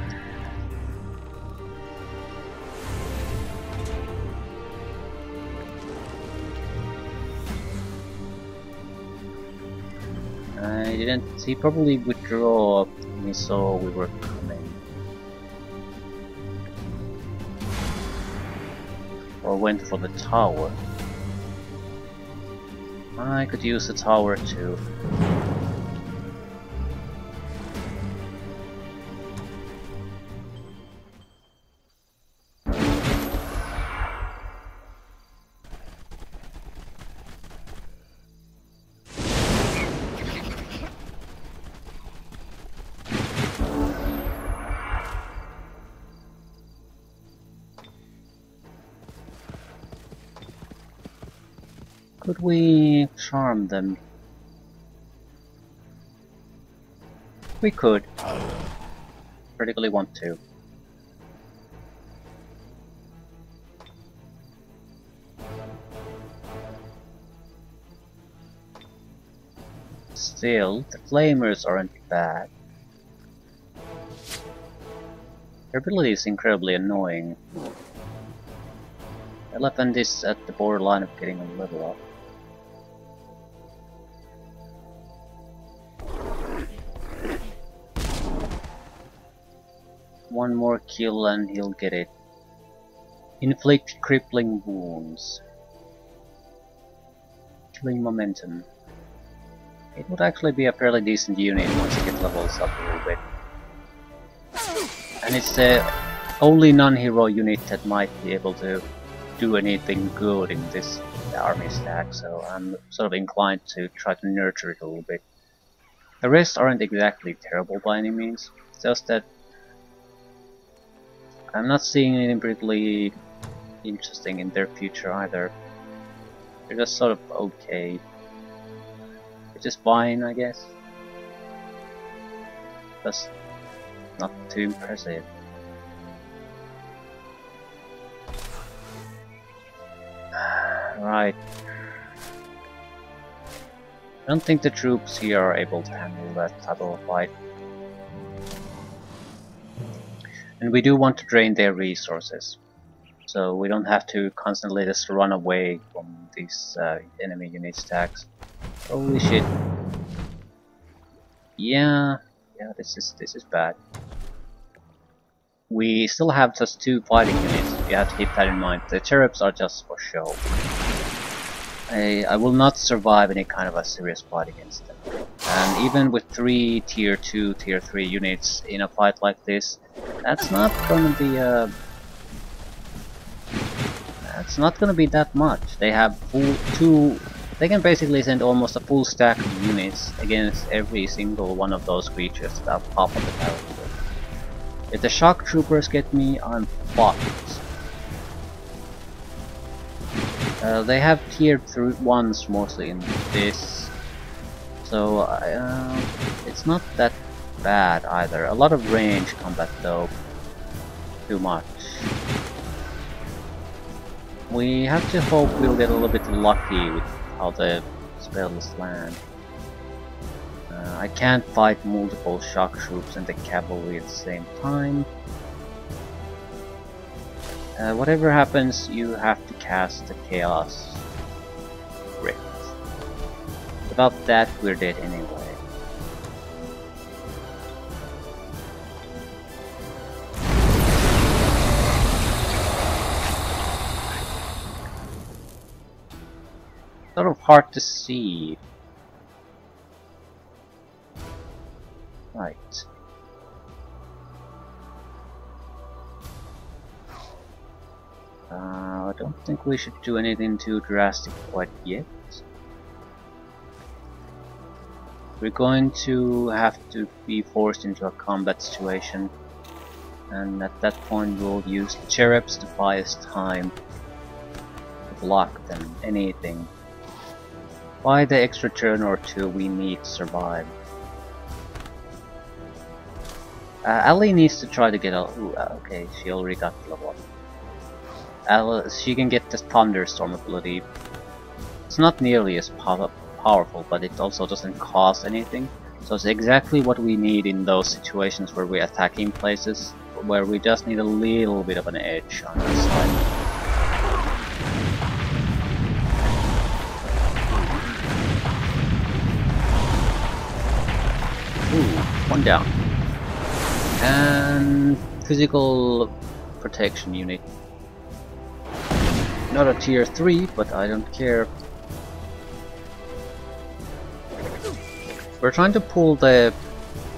I didn't. He probably withdrew when he saw we were coming. Or went for the tower. I could use the tower too. Could we charm them? We could. Critically want to. Still, the flamers aren't bad. Their ability is incredibly annoying. Elephant is at the borderline of getting a level up. One more kill and he'll get it. Inflict crippling wounds. Killing momentum. It would actually be a fairly decent unit once it levels up a little bit. And it's the only non-hero unit that might be able to do anything good in this army stack, so I'm sort of inclined to try to nurture it a little bit. The rest aren't exactly terrible by any means, just that I'm not seeing anything particularly interesting in their future either. They're just sort of okay. Which is fine, I guess. Just not too impressive. Right. I don't think the troops here are able to handle that type of a fight. And we do want to drain their resources, so we don't have to constantly just run away from these enemy unit stacks. Holy shit! Yeah, this is bad. we still have just 2 fighting units. You have to keep that in mind. The cherubs are just for show. I will not survive any kind of a serious fight against them. And even with 3 tier 2, tier 3 units in a fight like this, that's not gonna be that's not gonna be that much. They have they can basically send almost a full stack of units against every single one of those creatures that pop up the battlefield. If the shock troopers get me, I'm fucked. They have tier 1s mostly in this, so it's not that bad either. A lot of range combat though, too much. We have to hope we'll get a little bit lucky with how the spells land. I can't fight multiple shock troops and the cavalry at the same time. Whatever happens, you have to cast the Chaos Rift. Without that, we're dead anyway. Sort of hard to see. Right. I don't think we should do anything too drastic quite yet. We're going to have to be forced into a combat situation, and at that point we'll use the cherubs to buy us time to block them, anything. By the extra turn or 2 we need to survive. Ali needs to try to get a... okay, she already got level up. She can get this Thunderstorm ability. It's not nearly as powerful, but it also doesn't cost anything. So it's exactly what we need in those situations where we're attacking places, where we just need a little bit of an edge on our side. Ooh, 1 down. And physical protection unit. Not a tier 3, but I don't care. We're trying to pull the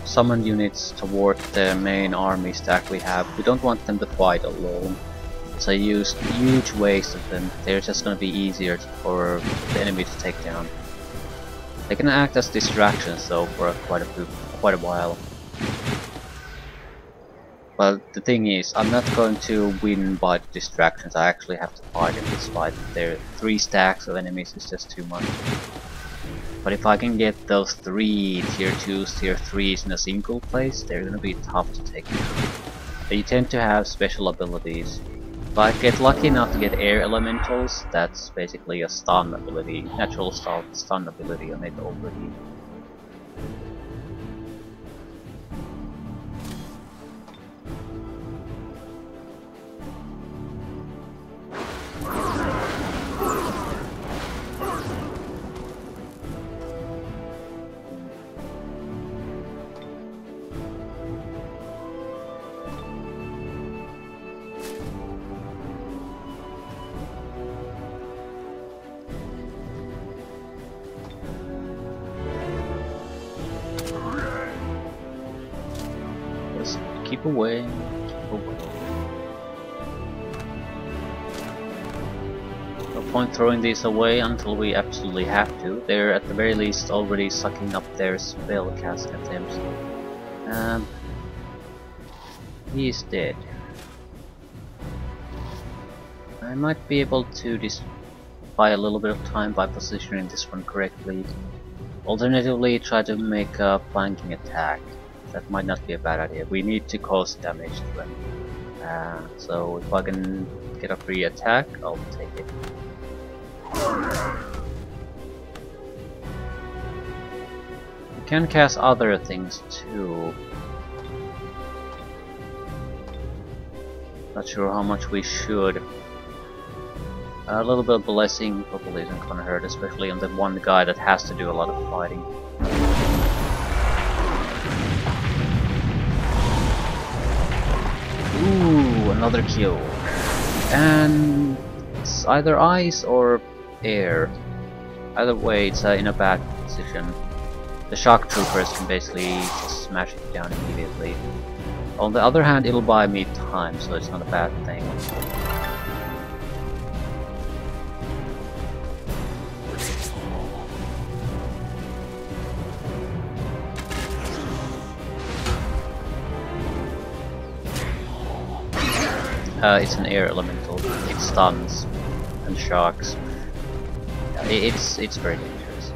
summoned units toward the main army stack we have. We don't want them to fight alone. So I used huge waves of them. They're just gonna be easier for the enemy to take down. They can act as distractions though for quite a while. Well, the thing is, I'm not going to win by the distractions. I actually have to fight in this fight. There, 3 stacks of enemies is just too much. But if I can get those 3 tier 2s, tier 3s in a single place, they're gonna be tough to take down. They tend to have special abilities. If I get lucky enough to get air elementals, that's basically a stun ability, natural stun ability on it already. Keep away, keep away. No point throwing these away until we absolutely have to. They're at the very least already sucking up their spellcast attempts. He's dead. I might be able to buy a little bit of time by positioning this one correctly. Alternatively, try to make a flanking attack. That might not be a bad idea. We need to cause damage to them. So if I can get a free attack, I'll take it. We can cast other things too. Not sure how much we should. A little bit of blessing probably isn't gonna hurt, especially on the one guy that has to do a lot of fighting. Ooh, another kill. And it's either ice or air. Either way, it's in a bad position. The shock troopers can basically just smash it down immediately. On the other hand, it'll buy me time, so it's not a bad thing. It's an air elemental. It stuns and shocks. It's very dangerous.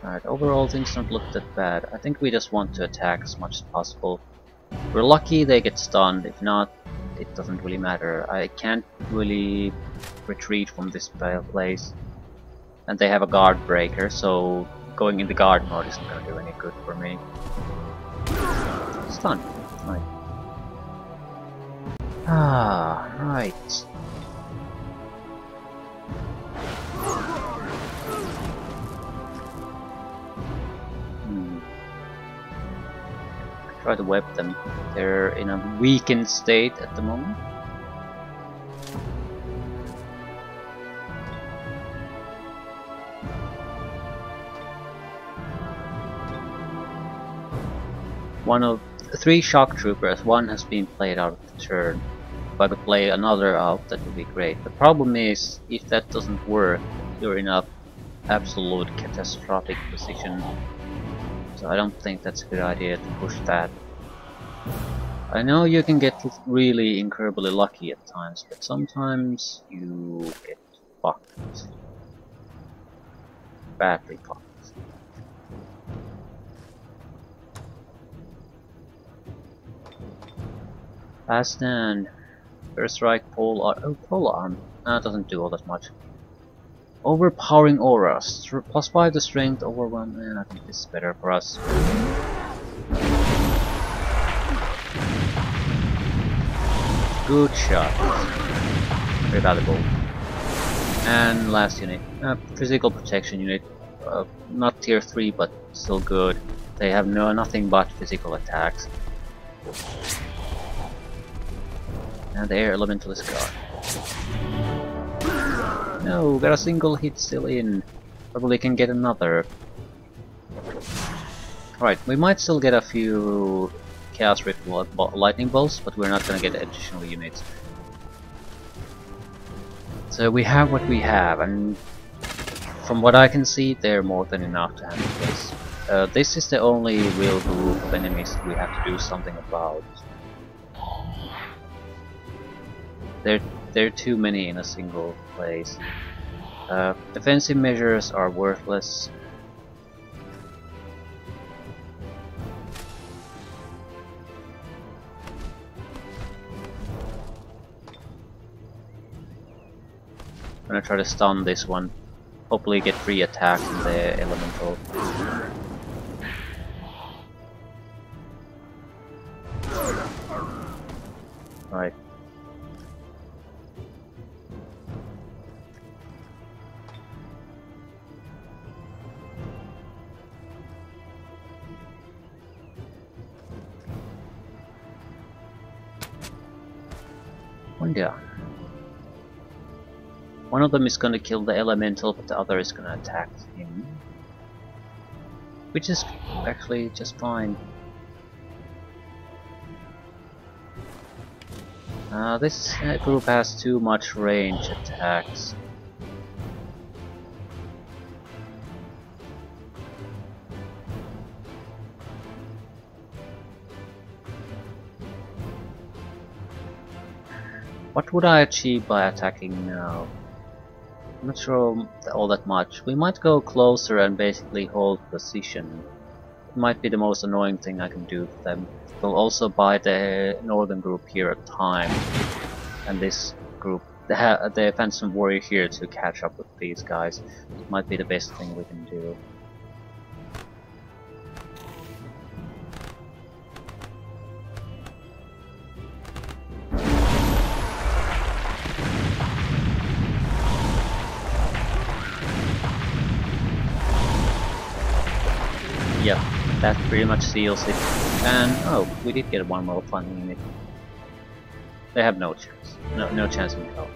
Alright, overall things don't look that bad. I think we just want to attack as much as possible. If we're lucky, they get stunned. If not, it doesn't really matter. I can't really retreat from this place. And they have a guard breaker, so going in the guard mode isn't gonna do any good for me. Stun. Right. Ah, right. Try to web them. They're in a weakened state at the moment. One of 3 shock troopers, one has been played out of the turn. If I could play another out, that would be great. The problem is, if that doesn't work, you're in a absolute catastrophic position. So I don't think that's a good idea to push that. I know you can get really incredibly lucky at times, but sometimes you get fucked. Badly fucked. Fast stand. First strike, pole arm. Oh, pole arm. That doesn't do all that much. Overpowering aura. +5 to strength, overwhelm. I think this is better for us. Good shot. Very valuable. And last unit. Physical protection unit. Not tier 3, but still good. They have nothing but physical attacks. And the air elemental is gone. No, got a single hit still in. Probably can get another. Right, we might still get a few Chaos Rift lightning bolts, but we're not gonna get additional units. So we have what we have, and from what I can see, they're more than enough to handle this. This is the only real group of enemies we have to do something about. There are too many in a single place. Defensive measures are worthless. I'm gonna try to stun this one. Hopefully get free attack from the elemental. Right. One down. One of them is gonna kill the elemental, but the other is gonna attack him. Which is actually just fine. This group has too much range attacks. What would I achieve by attacking now? I'm not sure all that much. We might go closer and basically hold position. It might be the most annoying thing I can do for them. They'll also buy the northern group here a time, and this group, the Phantom Warrior here to catch up with these guys. It might be the best thing we can do. Yep, that pretty much seals it. And oh, we did get one more fun unit. They have no chance. No chance in hell.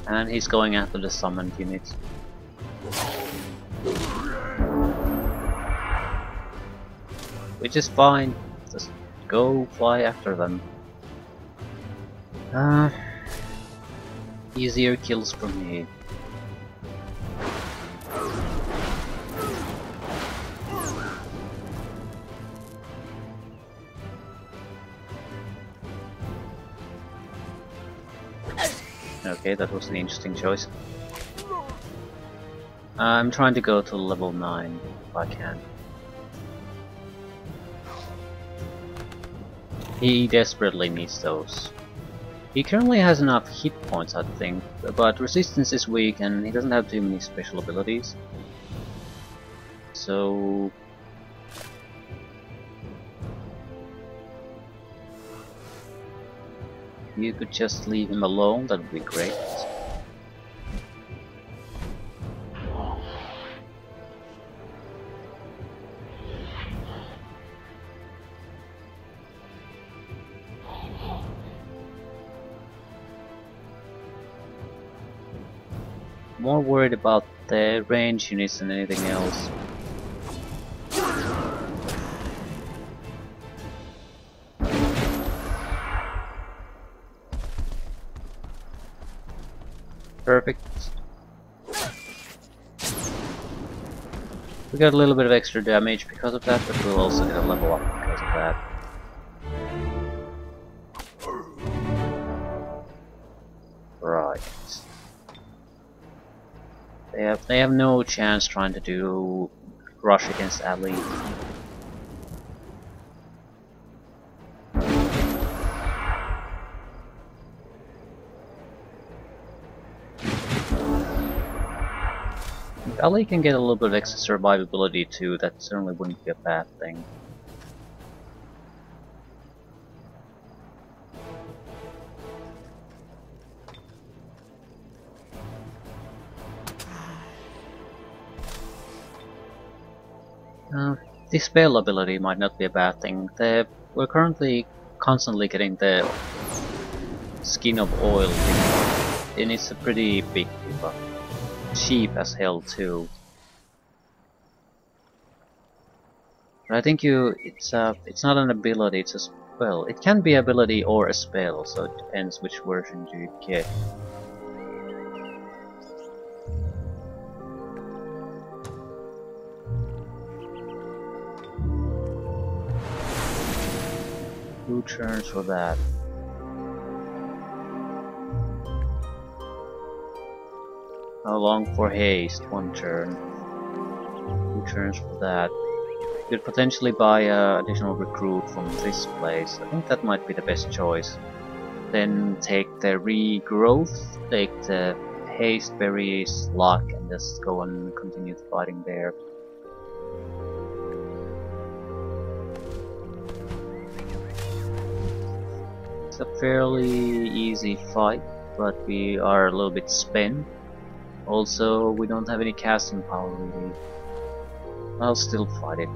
And he's going after the summoned units. Which is fine. Just go fly after them. Easier kills for me. Okay, that was an interesting choice. I'm trying to go to level 9 if I can. He desperately needs those. He currently has enough hit points, I think, but resistance is weak and he doesn't have too many special abilities. So... you could just leave him alone, that would be great. More worried about the range units than anything else. Perfect. We got a little bit of extra damage because of that, but we'll also get a level up because of that. Right. They have no chance trying to do rush against Ali. If Ali can get a little bit of extra survivability too, that certainly wouldn't be a bad thing. The spell ability might not be a bad thing. We're currently constantly getting the skin of oil thing, and it's a pretty big debuff. Cheap as hell too. But I think it's not an ability, it's a spell. It can be ability or a spell, so it depends which version you get. Two turns for that. How long for haste? One turn. Two turns for that. You could potentially buy an additional recruit from this place. I think that might be the best choice. Then take the regrowth, take the haste berries, luck, and just go and continue fighting there. It's a fairly easy fight, but we are a little bit spent. Also, we don't have any casting power really. I'll still fight it.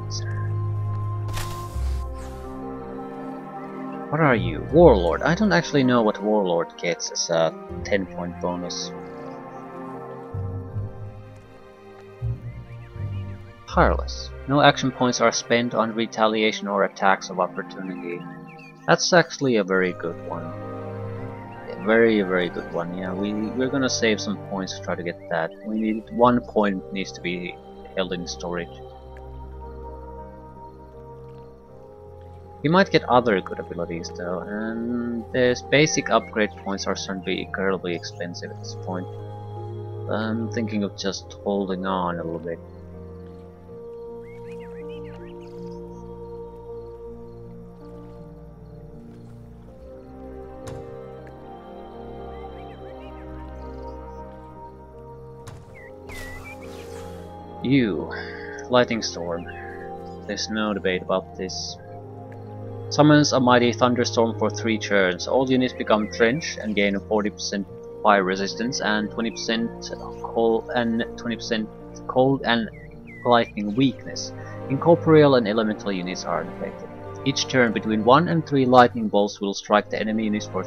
What are you? Warlord. I don't actually know what Warlord gets as a 10-point bonus. Tireless. No action points are spent on retaliation or attacks of opportunity. That's actually a very good one. A very, very good one. Yeah, we're gonna save some points to try to get that. We need 1 point needs to be held in storage. You might get other good abilities though, and the basic upgrade points are starting to be incredibly expensive at this point. I'm thinking of just holding on a little bit. You, Lightning Storm. There's no debate about this. Summons a mighty thunderstorm for 3 turns. All units become drenched and gain 40% fire resistance and 20% cold and lightning weakness. Incorporeal and elemental units are unaffected. Each turn between 1 and 3 lightning bolts will strike the enemy units for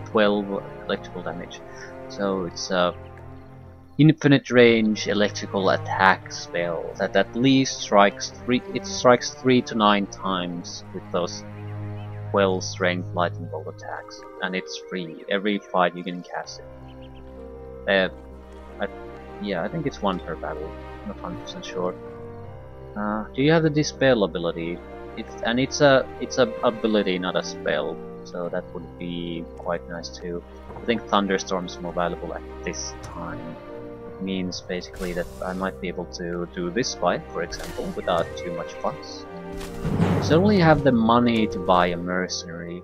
12 electrical damage. So it's a infinite range electrical attack spell that at least strikes 3 to 9 times with those 12 strength lightning bolt attacks, and it's free. Every fight you can cast it. I think it's 1 per battle. Not 100% sure. Do you have the dispel ability? It's a ability, not a spell, so that would be quite nice too. I think Thunderstorm is more valuable at this time. It means basically that I might be able to do this fight, for example, without too much fuss. Certainly have the money to buy a mercenary.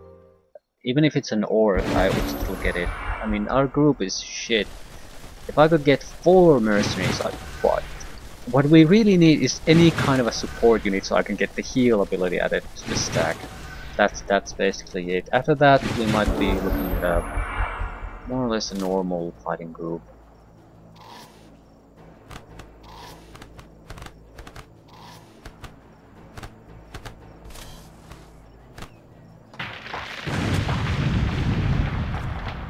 Even if it's an orc, I would still get it. I mean, our group is shit. If I could get 4 mercenaries, I'd buy. What we really need is any kind of a support unit so I can get the heal ability added to the stack. That's basically it. After that, we might be looking at a more or less a normal fighting group.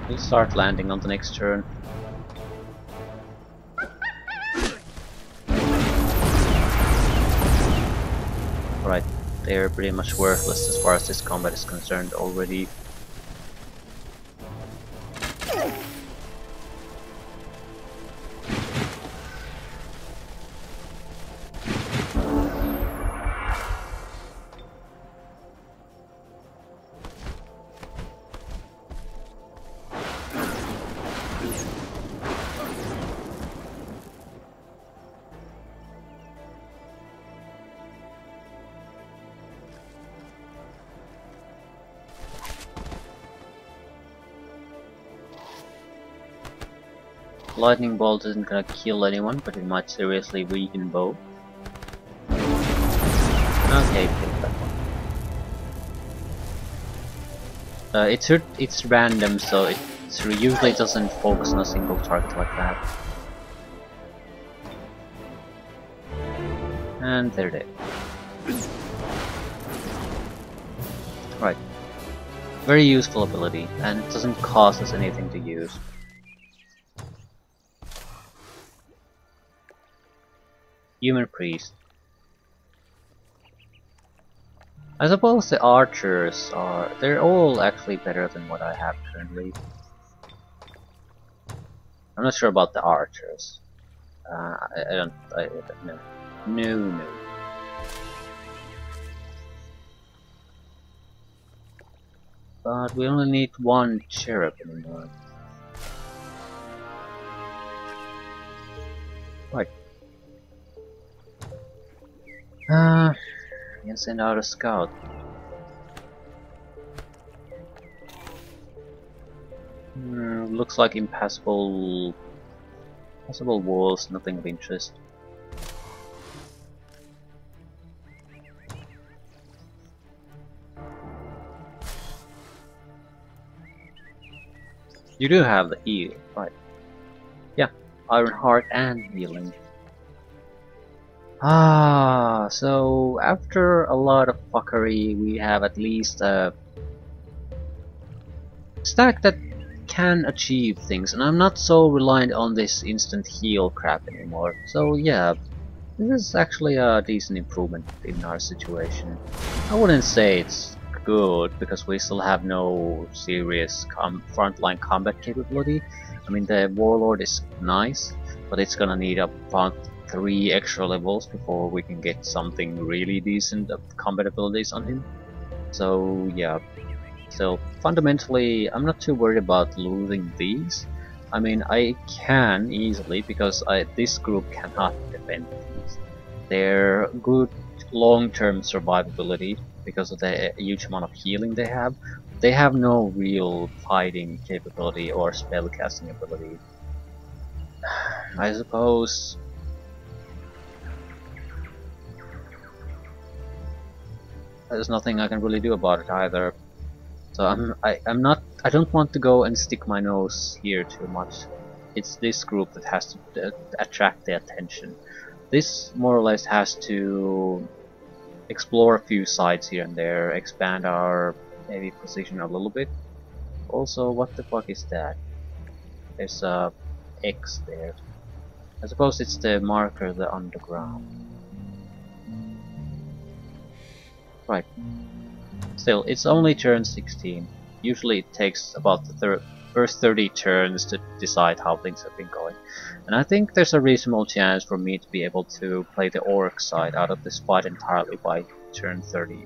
We'll start landing on the next turn. Right, they're pretty much worthless as far as this combat is concerned already. Lightning bolt isn't gonna kill anyone, but it might seriously weaken both. Okay, kill that one. It's random, so it usually doesn't focus on a single target like that. And they're dead. Right. Very useful ability, and it doesn't cost us anything to use. Human priest. I suppose the archers they're all actually better than what I have currently. I'm not sure about the archers. I don't know. No. But we only need 1 cherub anymore. Right. You can send out a scout. Looks like impassable walls, nothing of interest. You do have the heal, right? Yeah, Iron Heart and healing. So after a lot of fuckery, we have at least a stack that can achieve things, and I'm not so reliant on this instant heal crap anymore. So yeah, this is actually a decent improvement in our situation. I wouldn't say it's good, because we still have no serious frontline combat capability. I mean, the Warlord is nice, but it's gonna need about 3 extra levels before we can get something really decent of combat abilities on him. So yeah, so fundamentally I'm not too worried about losing these. I mean, I can easily, because this group cannot defend these. They're good long-term survivability because of the huge amount of healing they have. They have no real fighting capability or spellcasting ability. I suppose there's nothing I can really do about it either. So I don't want to go and stick my nose here too much. It's this group that has to attract the attention. This more or less has to explore a few sides here and there, expand our maybe position a little bit. Also, what the fuck is that? There's a X there. I suppose it's the marker, the underground. Right. Still, it's only turn 16. Usually it takes about the first 30 turns to decide how things have been going. And I think there's a reasonable chance for me to be able to play the orc side out of this fight entirely by turn 30.